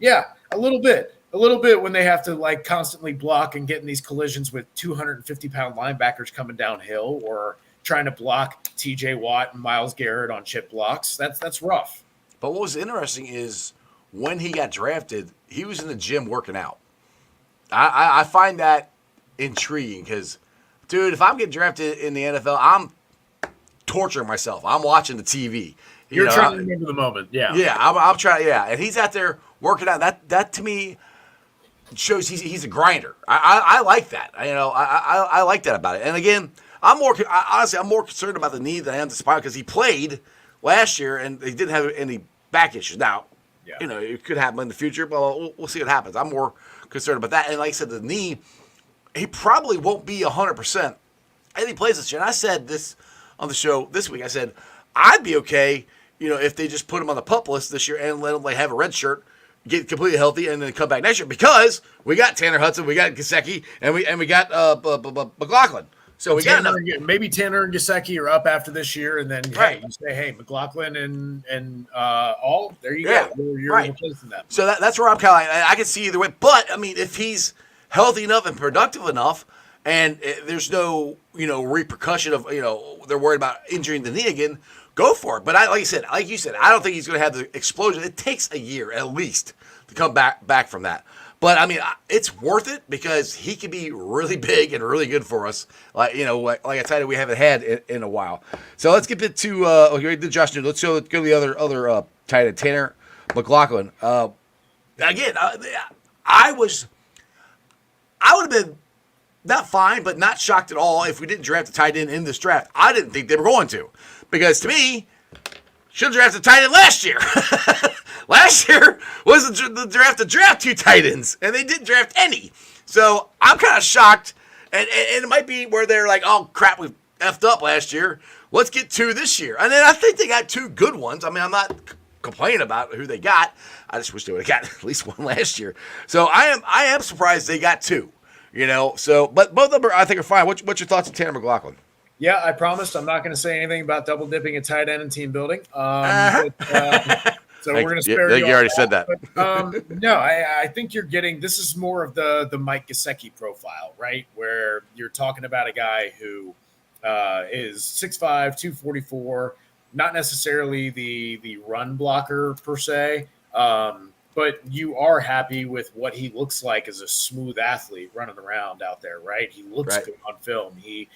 Yeah, a little bit when they have to like constantly block and get in these collisions with 250-pound linebackers coming downhill or trying to block TJ Watt and Myles Garrett on chip blocks. That's rough. But what was interesting is when he got drafted, he was in the gym working out. I find that intriguing because, dude, if I'm getting drafted in the NFL, I'm torturing myself. I'm watching the TV. You're trying to remember the moment. Yeah. Yeah, I'm trying. Yeah, and he's out there working out. That to me shows he's a grinder. I like that. I like that about it. And again, honestly, I'm more concerned about the knee than I am the spine because he played last year and he didn't have any back issues. Now, it could happen in the future, but we'll see what happens. I'm more concerned about that. And like I said, the knee, he probably won't be 100%. And he plays this year. And I said this on the show this week. I said, I'd be okay, if they just put him on the PUP list this year and let him have a red shirt, get completely healthy, and then come back next year because we got Tanner Hudson, we got Gesicki, and we got McLaughlin. So we got enough. Maybe Tanner and Gesicki are up after this year, and then hey, you say, hey, McLaughlin and All, there you go. You're replacing them. So that's where I'm kind of like, I can see either way. But I mean, if he's healthy enough and productive enough, and there's no repercussion of they're worried about injuring the knee again, go for it. But like you said, I don't think he's going to have the explosion. It takes a year at least to come back from that. But I mean, it's worth it because he can be really big and really good for us. Like I told you, we haven't had in a while. So let's get to Josh Newton. Let's go to the other tight end, Tanner McLaughlin. Again, I would have been not fine, but not shocked at all if we didn't draft a tight end in this draft. I didn't think they were going to, because to me, should have drafted a tight end last year. Last year was the draft to draft 2 tight ends, and they didn't draft any. So I'm kind of shocked, and it might be where they're like, oh, crap, we effed up last year. Let's get 2 this year. And then I think they got 2 good ones. I mean, I'm not complaining about who they got. I just wish they would have got at least 1 last year. So I am surprised they got 2, So, but both of them I think are fine. What's your thoughts on Tanner McLaughlin? Yeah, I promised I'm not going to say anything about double dipping a tight end and team building. So we're going to spare you. You already said that. But, no, I think you're getting – this is more of the Mike Gesicki profile, right, where you're talking about a guy who is 6'5", 244, not necessarily the run blocker per se, but you are happy with what he looks like as a smooth athlete running around out there, right? He looks good on film. He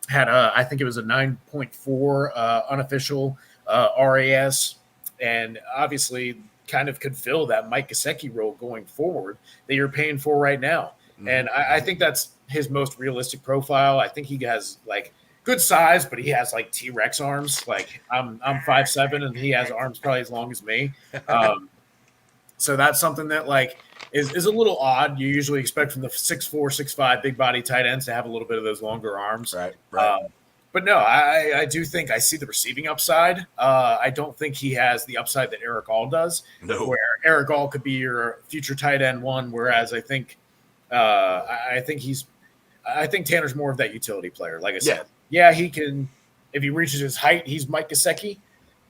had I think it was a 9.4 unofficial RAS, and obviously kind of could fill that Mike Gesicki role going forward that you're paying for right now. Mm-hmm. And I think that's his most realistic profile. I think he has like good size, but he has like T-Rex arms. Like I'm 5'7", and he has arms probably as long as me. So that's something that like is a little odd. You usually expect from the 6'4", 6'5", big body tight ends to have a little bit of those longer arms. Right. But no, I do think I see the receiving upside. I don't think he has the upside that Eric All does. No. Where Eric All could be your future tight end one, whereas I think Tanner's more of that utility player. Like I said, yeah, he can. If he reaches his height, he's Mike Gesicki.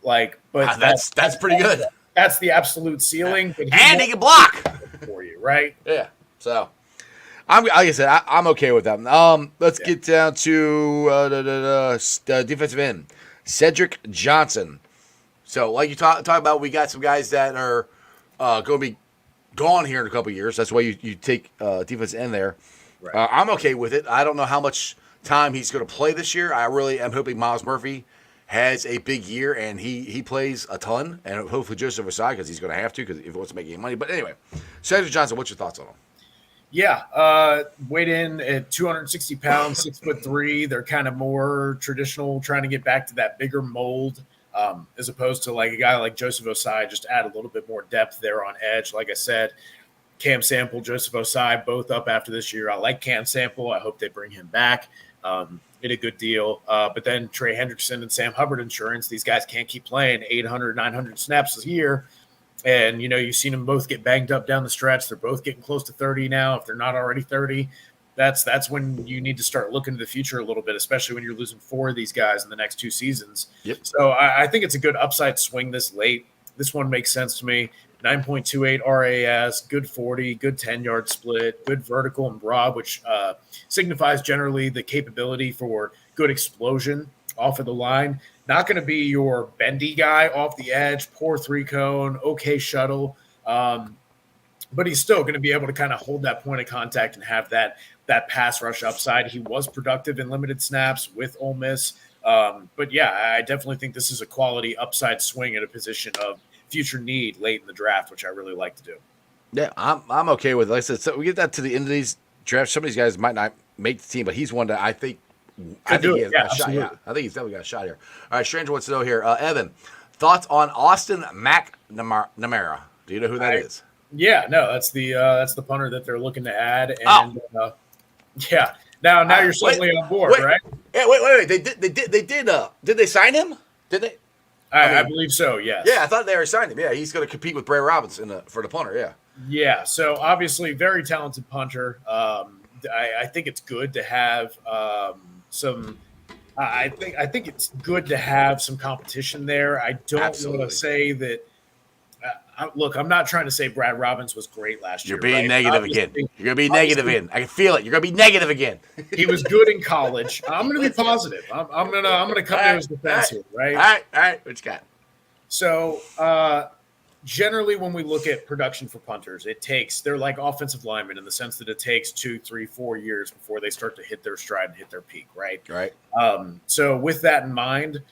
Like, but that's pretty good. That's the absolute ceiling. But he can block for you, right? Yeah. So, like I said, I'm okay with that. Let's get down to the defensive end, Cedric Johnson. So, like you talk about, we got some guys that are going to be gone here in a couple of years. That's why you take defensive end there. Right. I'm okay with it. I don't know how much time he's going to play this year. I really am hoping Miles Murphy has a big year and he plays a ton, and hopefully Joseph Ossai, because he's going to have to, because if he wants to make any money. But anyway, Cedric Johnson, what's your thoughts on him? Yeah, weighed in at 260 pounds, 6'3". They're kind of more traditional, trying to get back to that bigger mold, as opposed to like a guy like Joseph Ossai, just add a little bit more depth there on edge. Like I said, Cam Sample, Joseph Ossai, both up after this year. I like Cam Sample. I hope they bring him back. Did a good deal. But then Trey Hendrickson and Sam Hubbard insurance, these guys can't keep playing 800, 900 snaps a year. And, you've seen them both get banged up down the stretch. They're both getting close to 30 now. If they're not already 30, that's when you need to start looking to the future a little bit, especially when you're losing 4 of these guys in the next 2 seasons. Yep. So I think it's a good upside swing this late. This one makes sense to me. 9.28 RAS, good 40, good 10-yard split, good vertical and broad, which signifies generally the capability for good explosion off of the line. Not going to be your bendy guy off the edge, poor 3-cone, okay shuttle, but he's still going to be able to kind of hold that point of contact and have that pass rush upside. He was productive in limited snaps with Ole Miss. But, yeah, I definitely think this is a quality upside swing at a position of future need late in the draft, which I really like to do. Yeah, I'm okay with it. Like I said, so we get that to the end of these drafts. Some of these guys might not make the team, but he's one that I think he has got a shot. Yeah, I think he's definitely got a shot here. All right, Stranger wants to know here. Evan, thoughts on Austin McNamara? Do you know who that is? Yeah, no, that's the punter that they're looking to add. And yeah, now you're certainly on board, right? Yeah, wait. Did they sign him? Did they? I believe so, yes. Yeah, I thought they already signed him. Yeah, he's going to compete with Bray Robbins for the punter, yeah. Yeah, so obviously very talented punter. I think it's good to have some – I think it's good to have some competition there. I don't want to say that look, I'm not trying to say Brad Robbins was great last year. You're being negative again. You're going to be negative again. I can feel it. You're going to be negative again. He was good in college. I'm going to be positive. I'm going to come to his defense here, right? All right. What you got? So, generally, when we look at production for punters, they're like offensive linemen in the sense that it takes 2, 3, 4 years before they start to hit their stride and hit their peak, right? Right. So, with that in mind,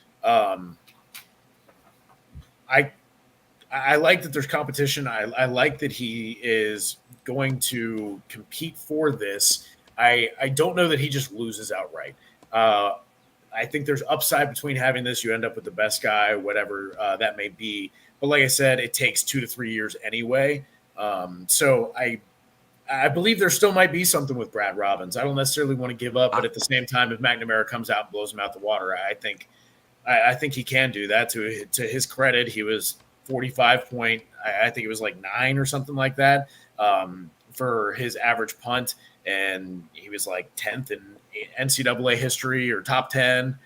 I like that there's competition. I like that he is going to compete for this. I don't know that he just loses outright. I think there's upside between having this. You end up with the best guy, whatever that may be. But like I said, it takes 2 to 3 years anyway. So I believe there still might be something with Brad Robbins. I don't necessarily want to give up, but at the same time, if McNamara comes out and blows him out the water, I think he can do that. To his credit, he was 45 point, I think it was like 9 or something like that for his average punt. And he was like 10th in NCAA history or top 10.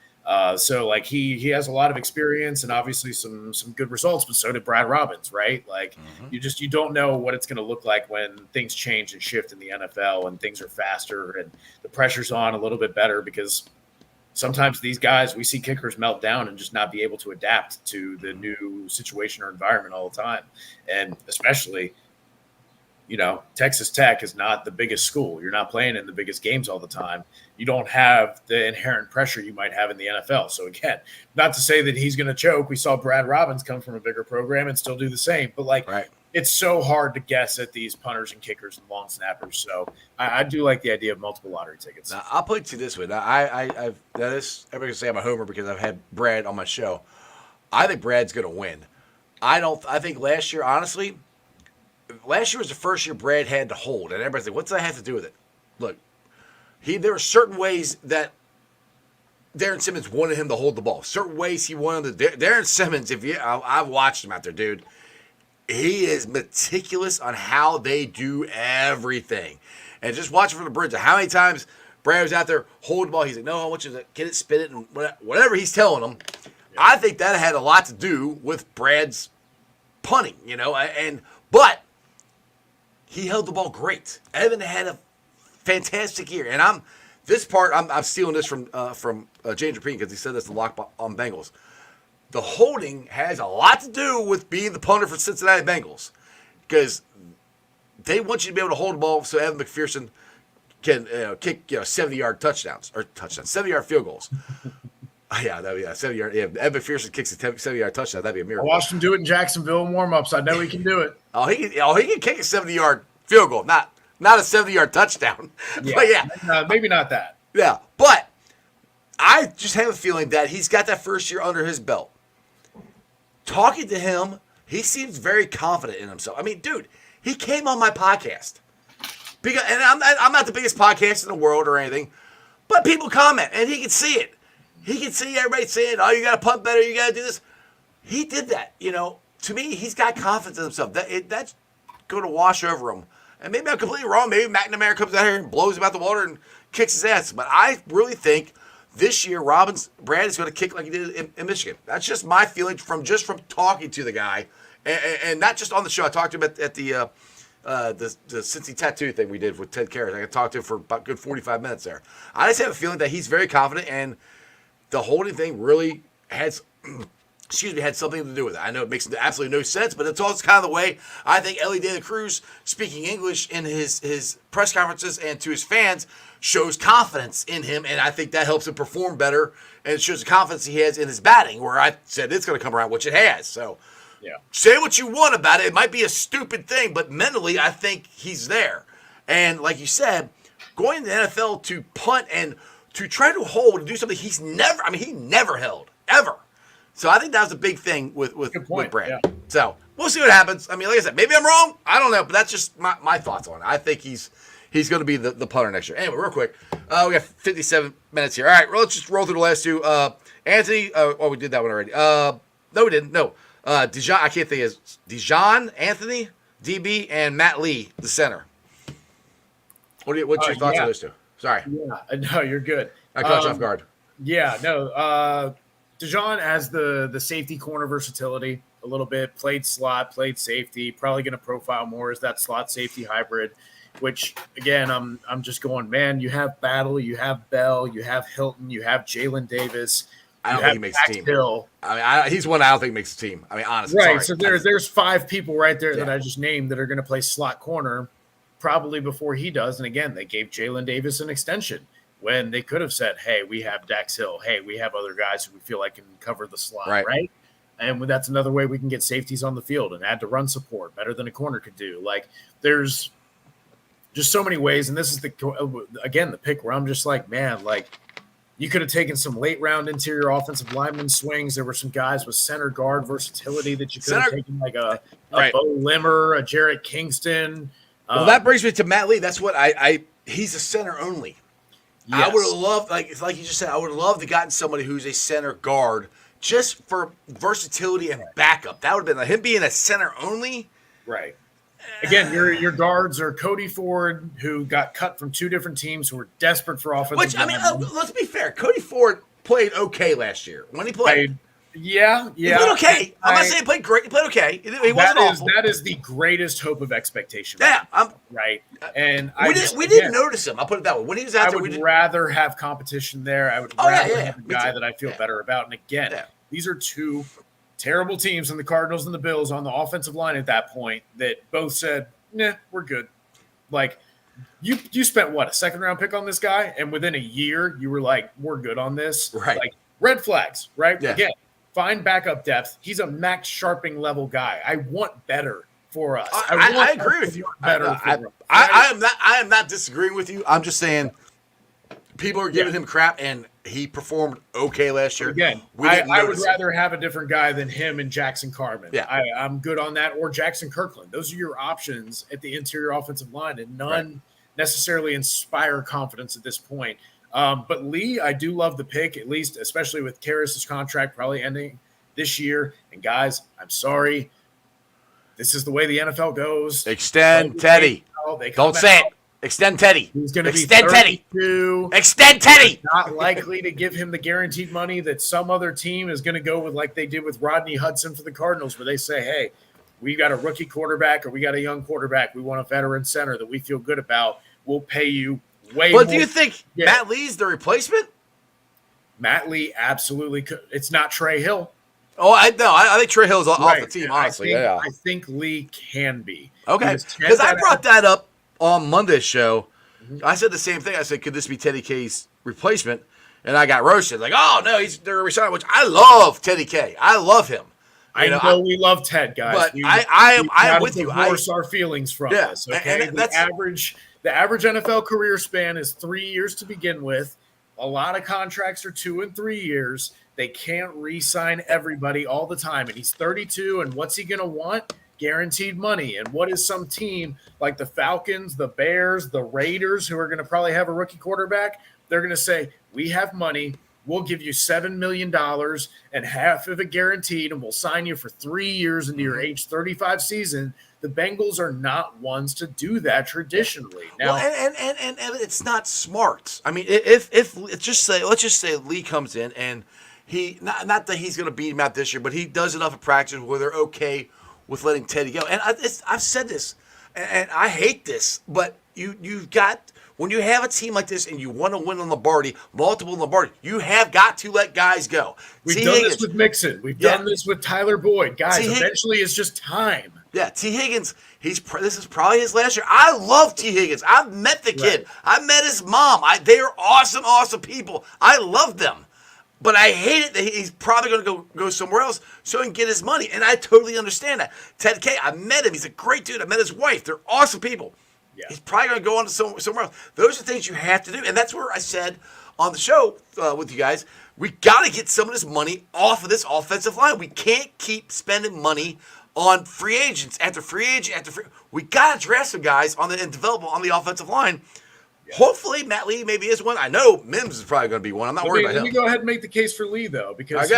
So like he has a lot of experience and obviously some good results, but so did Brad Robbins, right? Like you don't know what it's going to look like when things change and shift in the NFL and things are faster and the pressure's on a little bit better because sometimes these guys, we see kickers melt down and just not be able to adapt to the new situation or environment all the time. And especially, Texas Tech is not the biggest school. You're not playing in the biggest games all the time. You don't have the inherent pressure you might have in the NFL. So again, not to say that he's going to choke. We saw Brad Robbins come from a bigger program and still do the same. But It's so hard to guess at these punters and kickers and long snappers. So I do like the idea of multiple lottery tickets. Now, I'll put it to you this way. Now, everybody's going to say I'm a homer because I've had Brad on my show. I think Brad's going to win. I think last year, honestly, was the first year Brad had to hold. And everybody's like, what's that have to do with it? Look, there were certain ways that Darren Simmons wanted him to hold the ball. Certain ways he wanted to. Darren Simmons, I've watched him out there, dude. He is meticulous on how they do everything. And just watching from the bridge, how many times Brad was out there holding the ball. He's like, no, I want you to get it, spin it, and whatever he's telling them. Yeah. I think that had a lot to do with Brad's punting, but he held the ball great. Evan had a fantastic year. And I'm stealing this from James Rapine because he said that's the lock on Bengals. The holding has a lot to do with being the punter for Cincinnati Bengals because they want you to be able to hold the ball so Evan McPherson can kick 70-yard touchdowns, 70-yard field goals. Yeah, that'd be 70-yard. Yeah, Evan McPherson kicks a 70-yard touchdown. That'd be a miracle. I watched him do it in Jacksonville in warm-ups. I know he can do it. He can kick a 70-yard field goal, not a 70-yard touchdown. Yeah, but maybe not that. Yeah, but I just have a feeling that he's got that first year under his belt. Talking to him, he seems very confident in himself. I mean, dude, he came on my podcast. And I'm not the biggest podcast in the world or anything, but people comment, and he can see it. He can see everybody saying, oh, you got to punt better, you got to do this. He did that. To me, he's got confidence in himself. That's going to wash over him. And maybe I'm completely wrong. Maybe McNamara comes out here and blows him out the water and kicks his ass. But I really think this year, Brad is going to kick like he did in Michigan. That's just my feeling from talking to the guy, and not just on the show. I talked to him at the Cincy tattoo thing we did with Ted Karras. I talked to him for about a good 45 minutes there. I just have a feeling that he's very confident, and the holding thing really had something to do with it. I know it makes absolutely no sense, but it's also kind of the way I think Ellie De La Cruz, speaking English in his press conferences and to his fans, shows confidence in him, and I think that helps him perform better, and it shows the confidence he has in his batting, where I said it's going to come around, which it has. So say what you want about it. It might be a stupid thing, but mentally I think he's there. And like you said, going to the NFL to punt and to try to hold and do something he never held, ever. So I think that was a big thing with Brad. Yeah. So we'll see what happens. I mean, like I said, maybe I'm wrong. I don't know, but that's just my thoughts on it. I think he's going to be the punter next year. Anyway, real quick, we got 57 minutes here. All right, let's just roll through the last two. Anthony, we did that one already. No, we didn't. No, Dijon. I can't think of his Dijon, Anthony, DB, and Matt Lee, the center. What's your thoughts on those two? Sorry. Yeah, no, you're good. I caught you off guard. Yeah, no. Dijon has the safety corner versatility a little bit. Played slot, played safety. Probably going to profile more as that slot safety hybrid. Which again, I'm just going, man. You have Battle, you have Bell, you have Hilton, you have Jalen Davis. I don't think he makes the team. Hill. I mean, he's one I don't think makes the team. I mean, honestly, right. Sorry. So there's 5 people right there that I just named that are going to play slot corner probably before he does. And again, they gave Jalen Davis an extension when they could have said, hey, we have Dax Hill. Hey, we have other guys who we feel like can cover the slot, right? And that's another way we can get safeties on the field and add to run support better than a corner could do. Like, there's just so many ways. And this is the pick where I'm just like, man, like, you could have taken some late round interior offensive lineman swings. There were some guys with center guard versatility that you could have taken, like a Bo Limmer, a Jarrett Kingston. Well, that brings me to Matt Lee. That's what he's a center only. Yes. I would have loved, like you just said, I would have loved to gotten somebody who's a center guard just for versatility and backup. That would have been like him being a center only. Right. Again, your guards are Cody Ford, who got cut from 2 different teams who were desperate for offensive. Which, I mean, let's be fair. Cody Ford played okay last year when he played. Yeah. He played okay. I'm not saying he played great. He played okay. He wasn't awful. That is the greatest hope of expectation. Yeah, right. And we didn't notice him. I'll put it that way. When he was out there, I would rather have competition there. I would rather have a guy that I feel better about. And again, these are two terrible teams in the Cardinals and the Bills on the offensive line at that point that both said, nah, we're good. Like, you spent, what, a second-round pick on this guy? And within a year, you were like, we're good on this? Right. Like, red flags, right? Yeah. Again, find backup depth. He's a Max Sharping level guy. I want better for us. I agree with you. I am not disagreeing with you. I'm just saying people are giving him crap, and he performed okay last year. Again, I would rather have a different guy than him and Jackson Carman. Yeah. I'm good on that, or Jackson Kirkland. Those are your options at the interior offensive line, and none necessarily inspire confidence at this point. But Lee, I do love the pick, at least, especially with Karras' contract probably ending this year. And guys, I'm sorry. This is the way the NFL goes. Extend Teddy. Don't say it. Extend Teddy. He's going to be Extend Teddy. Extend Teddy. Not likely to give him the guaranteed money that some other team is going to go with, like they did with Rodney Hudson for the Cardinals, where they say, hey, we got a rookie quarterback or we got a young quarterback. We want a veteran center that we feel good about. We'll pay you way more. But do you think Matt Lee's the replacement? Matt Lee absolutely could. It's not Trey Hill. Oh, I think Trey Hill's off the team, honestly. I think Lee can be. Okay. Because I brought that up on Monday's show. I said the same thing. I said, could this be Teddy K's replacement? And I got roasted. Like, oh, no, they're resigning, which I love Teddy K. I love him. I know we love Ted, guys. But I am with you. Divorce our feelings from this, okay? The average NFL career span is 3 years to begin with. A lot of contracts are 2 and 3 years. They can't re-sign everybody all the time. And he's 32, and what's he going to want? Guaranteed money. And what is some team like the Falcons, the Bears, the Raiders, who are going to probably have a rookie quarterback? They're going to say, we have money. We'll give you $7 million and half of it guaranteed, and we'll sign you for 3 years into your age 35 season. The Bengals are not ones to do that traditionally. Now, and it's not smart. I mean, if let's just say Lee comes in and he not that he's going to beat him out this year, but he does enough of practice where they're okay with letting Teddy go. And I've said this, and I hate this, but you've got. When you have a team like this and you want to win on Lombardi, multiple Lombardi, you have got to let guys go. We've done this with Mixon. We've done this with Tyler Boyd. Guys, eventually it's just time. Yeah, T. Higgins, this is probably his last year. I love T. Higgins. I've met the kid. I met his mom. They are awesome, awesome people. I love them. But I hate it that he's probably going to go somewhere else so he can get his money. And I totally understand that. Ted K, I met him. He's a great dude. I met his wife. They're awesome people. Yeah. He's probably going to go on to somewhere else. Those are things you have to do. And that's where I said on the show with you guys, we got to get some of this money off of this offensive line. We can't keep spending money on free agents after free agent after free. We got to draft some guys and develop on the offensive line. Yeah. Hopefully, Matt Lee maybe is one. I know Mims is probably going to be one. I'm not worried about him. Let me go ahead and make the case for Lee, though, because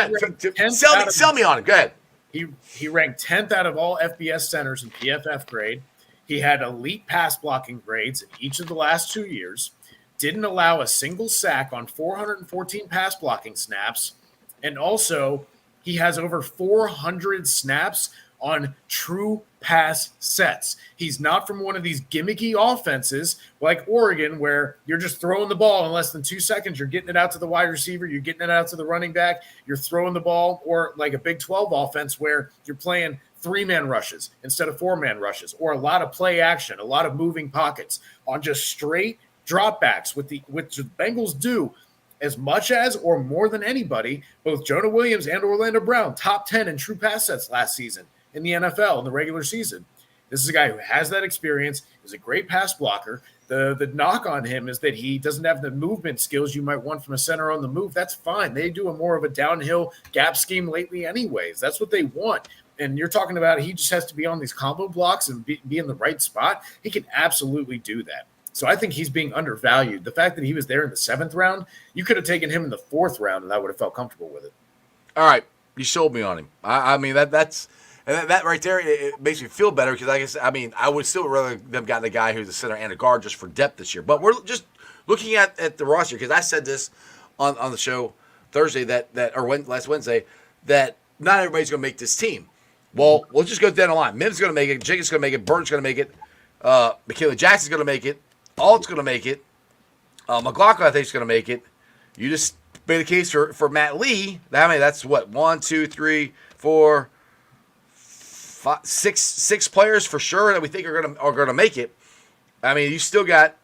sell me on him. Go ahead. He ranked 10th out of all FBS centers in PFF grade. He had elite pass blocking grades in each of the last 2 years, didn't allow a single sack on 414 pass blocking snaps, and also he has over 400 snaps on true pass sets. He's not from one of these gimmicky offenses like Oregon where you're just throwing the ball in less than 2 seconds. You're getting it out to the wide receiver. You're getting it out to the running back. You're throwing the ball, or like a Big 12 offense where you're playing 3-man rushes instead of 4-man rushes, or a lot of play action, a lot of moving pockets on just straight dropbacks, which the Bengals do as much as or more than anybody. Both Jonah Williams and Orlando Brown, top 10 in true pass sets last season in the NFL in the regular season. This is a guy who has that experience, is a great pass blocker. The knock on him is that he doesn't have the movement skills you might want from a center on the move. That's fine. They do more of a downhill gap scheme lately anyways. That's what they want. And you're talking about he just has to be on these combo blocks and be in the right spot. He can absolutely do that. So I think he's being undervalued. The fact that he was there in the 7th round, you could have taken him in the 4th round, and I would have felt comfortable with it. All right, you sold me on him. I mean that right there it makes me feel better because I would still rather them gotten a guy who's a center and a guard just for depth this year. But we're just looking at the roster because I said this on the show Thursday last Wednesday. that not everybody's going to make this team. Well, we'll just go down the line. Mims going to make it. Jenkins going to make it. Burton's going to make it. McKinley Jackson's going to make it. Alt's going to make it. McLaughlin, I think, is going to make it. You just made a case for Matt Lee. That's what? 1, 2, 3, 4, 5, 6 players for sure that we think are going to make it. I mean, you still got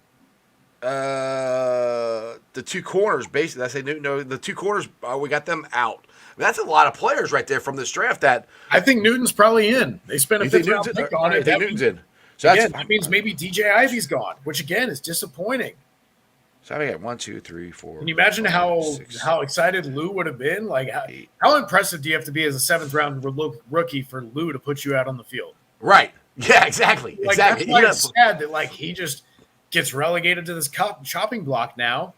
the 2 corners, basically. I say no, the 2 corners, we got them out. That's a lot of players right there from this draft. That I think Newton's probably in. They spent a 5th round pick on it. Newton's in. So again, that means maybe DJ Ivy's gone, which again is disappointing. So I got 1, 2, 3, 4. Can you imagine how excited Lou would have been? Like, how impressive do you have to be as a 7th round rookie for Lou to put you out on the field? Right. Yeah. Exactly. Like, exactly. That's why it's sad that he just gets relegated to this chopping block now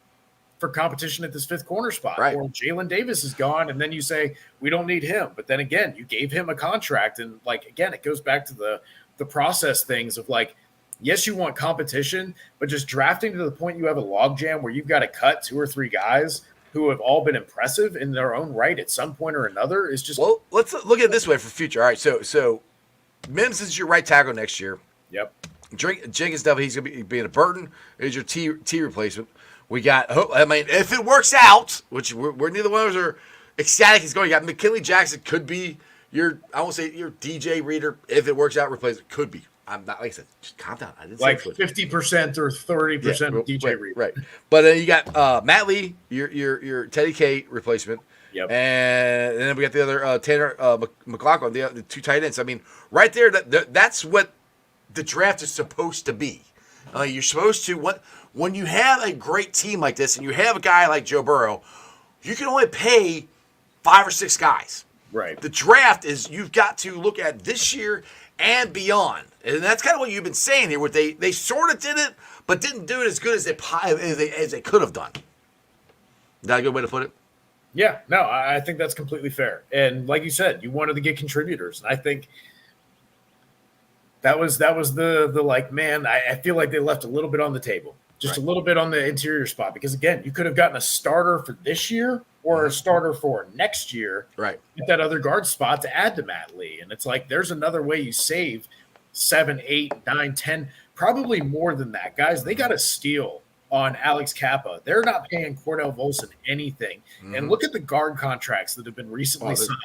for competition at this 5th corner spot. Right. Or Jalen Davis is gone, and then you say we don't need him. But then again, you gave him a contract, and again, it goes back to the process things of yes, you want competition, but just drafting to the point you have a logjam where you've got to cut 2 or 3 guys who have all been impressive in their own right at some point or another is just. Well, let's look at it this way for future. All right, so Mims is your right tackle next year. Yep. Jenkins definitely he's going to be being a Burton is your T replacement. We got. I mean, if it works out, which we're neither one of us are ecstatic he's going. You got McKinley Jackson could be your. I won't say your DJ Reader. If it works out, replacement could be. I'm not like I said. Just calm down. I didn't say 50% or 30% of DJ Reader. Right. But then you got Matt Lee, your Teddy K replacement. Yep. And then we got the other Tanner McLaughlin, the 2 tight ends. I mean, right there, that's what the draft is supposed to be. You're supposed to when you have a great team like this, and you have a guy like Joe Burrow, you can only pay 5 or 6 guys. Right. The draft is you've got to look at this year and beyond, and that's kind of what you've been saying here. Where they sort of did it, but didn't do it as good as they could have done. Is that a good way to put it? Yeah, no, I think that's completely fair. And like you said, you wanted to get contributors, and I think that was the man. I feel like they left a little bit on the table, just a little bit on the interior spot, because again, you could have gotten a starter for this year or a starter for next year, right? At that other guard spot to add to Matt Lee, and it's there's another way you save 7, 8, 9, 10, probably more than that, guys. They got a steal on Alex Kappa. They're not paying Cordell Volson anything. Mm-hmm. And look at the guard contracts that have been recently signed.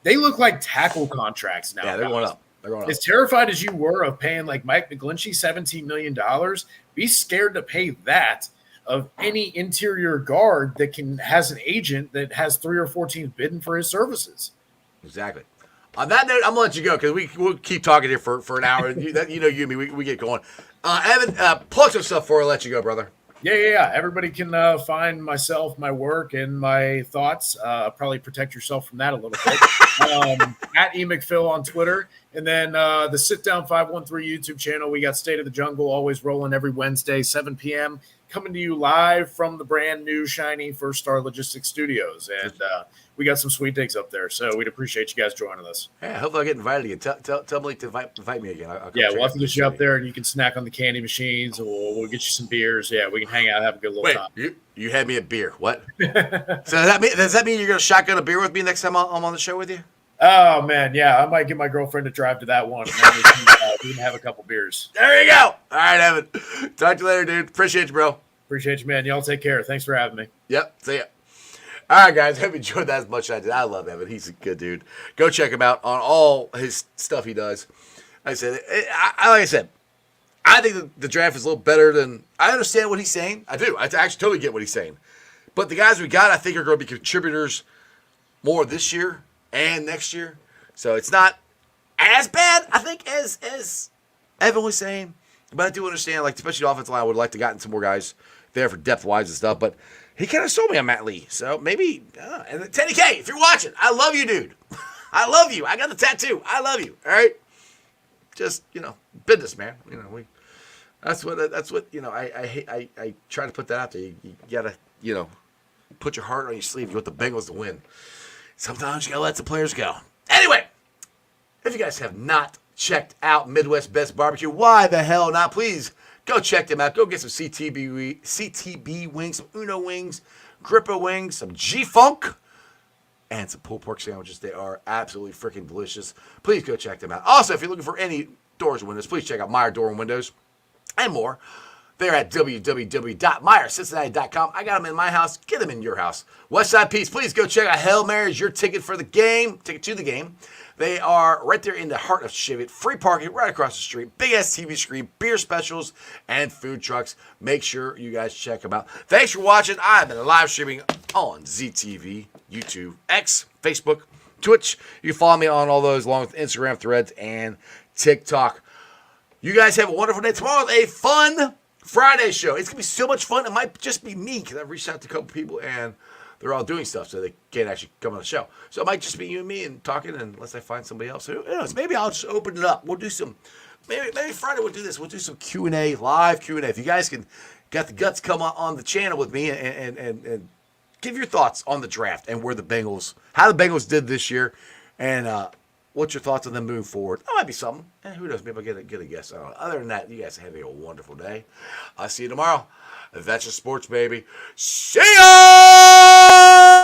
They look like tackle contracts now. Yeah, they're going up. As terrified as you were of paying Mike McGlinchey $17 million, be scared to pay that of any interior guard that has an agent that has 3 or 4 teams bidding for his services. Exactly. On that note, I'm going to let you go because we'll keep talking here for an hour. You and me, we get going. Evan, plug some stuff before I let you go, brother. Yeah. Everybody can find myself, my work, and my thoughts. Probably protect yourself from that a little bit. At eMcPhill on Twitter. And then the Sit Down 513 YouTube channel. We got State of the Jungle always rolling every Wednesday, 7 p.m. Coming to you live from the brand new, shiny First Star Logistics Studios. And we got some sweet digs up there. So we'd appreciate you guys joining us. Yeah, hopefully I get invited again. Tell Malik to invite me again. We'll have to get you up there, and you can snack on the candy machines, and we'll get you some beers. Yeah, we can hang out, have a good little time. You had me a beer. What? So does that mean you're going to shotgun a beer with me next time I'm on the show with you? Oh, man, yeah. I might get my girlfriend to drive to that one, and then we can have a couple beers. There you go. All right, Evan. Talk to you later, dude. Appreciate you, bro. Appreciate you, man. Y'all take care. Thanks for having me. Yep. See ya. All right, guys. Hope you enjoyed that as much as I did. I love Evan. He's a good dude. Go check him out on all his stuff he does. Like I said, I think the draft is a little better than – I understand what he's saying. I do. I actually totally get what he's saying. But the guys we got, I think, are going to be contributors more this year and next year. So it's not as bad, I think, as Evan was saying. But I do understand, especially the offensive line, I would like to gotten some more guys there for depth-wise and stuff. But he kind of sold me on Matt Lee. So maybe and Teddy K, if you're watching, I love you, dude. I love you. I got the tattoo. I love you. All right? Just, business, man. That's what I try to put that out there. You got to, put your heart on your sleeve. You want the Bengals to win. Sometimes you got to let the players go. Anyway, if you guys have not checked out Midwest Best Barbecue, why the hell not? Please go check them out. Go get some CTB wings, some Uno wings, Grippo wings, some G-Funk. and some pulled pork sandwiches. They are absolutely freaking delicious. Please go check them out. Also, if you're looking for any doors and windows, please check out Meyer Door and Windows and more. They're at www.meyercincinnati.com. I got them in my house. Get them in your house. Westside Pete's, please go check out Hail Mary is your ticket for the game, ticket to the game. They are right there in the heart of Cheviot. Free parking right across the street. Big ass TV screen, beer specials, and food trucks. Make sure you guys check them out. Thanks for watching. I've been live streaming on ZTV, YouTube, X, Facebook, Twitch. You can follow me on all those along with Instagram, Threads, and TikTok. You guys have a wonderful day. Tomorrow's a fun Friday show. It's going to be so much fun. It might just be me because I've reached out to a couple people and they're all doing stuff so they can't actually come on the show. So it might just be you and me and talking unless I find somebody else. Who knows? Maybe I'll just open it up. We'll do some, maybe Friday we'll do this. We'll do some Q&A, live Q&A. If you guys got the guts, come on the channel with me and give your thoughts on the draft and how the Bengals did this year and what's your thoughts on them moving forward. That might be something. Who knows? Maybe I'll get a guess. I don't know. Other than that, you guys have a wonderful day. I'll see you tomorrow. That's your sports, baby. See ya!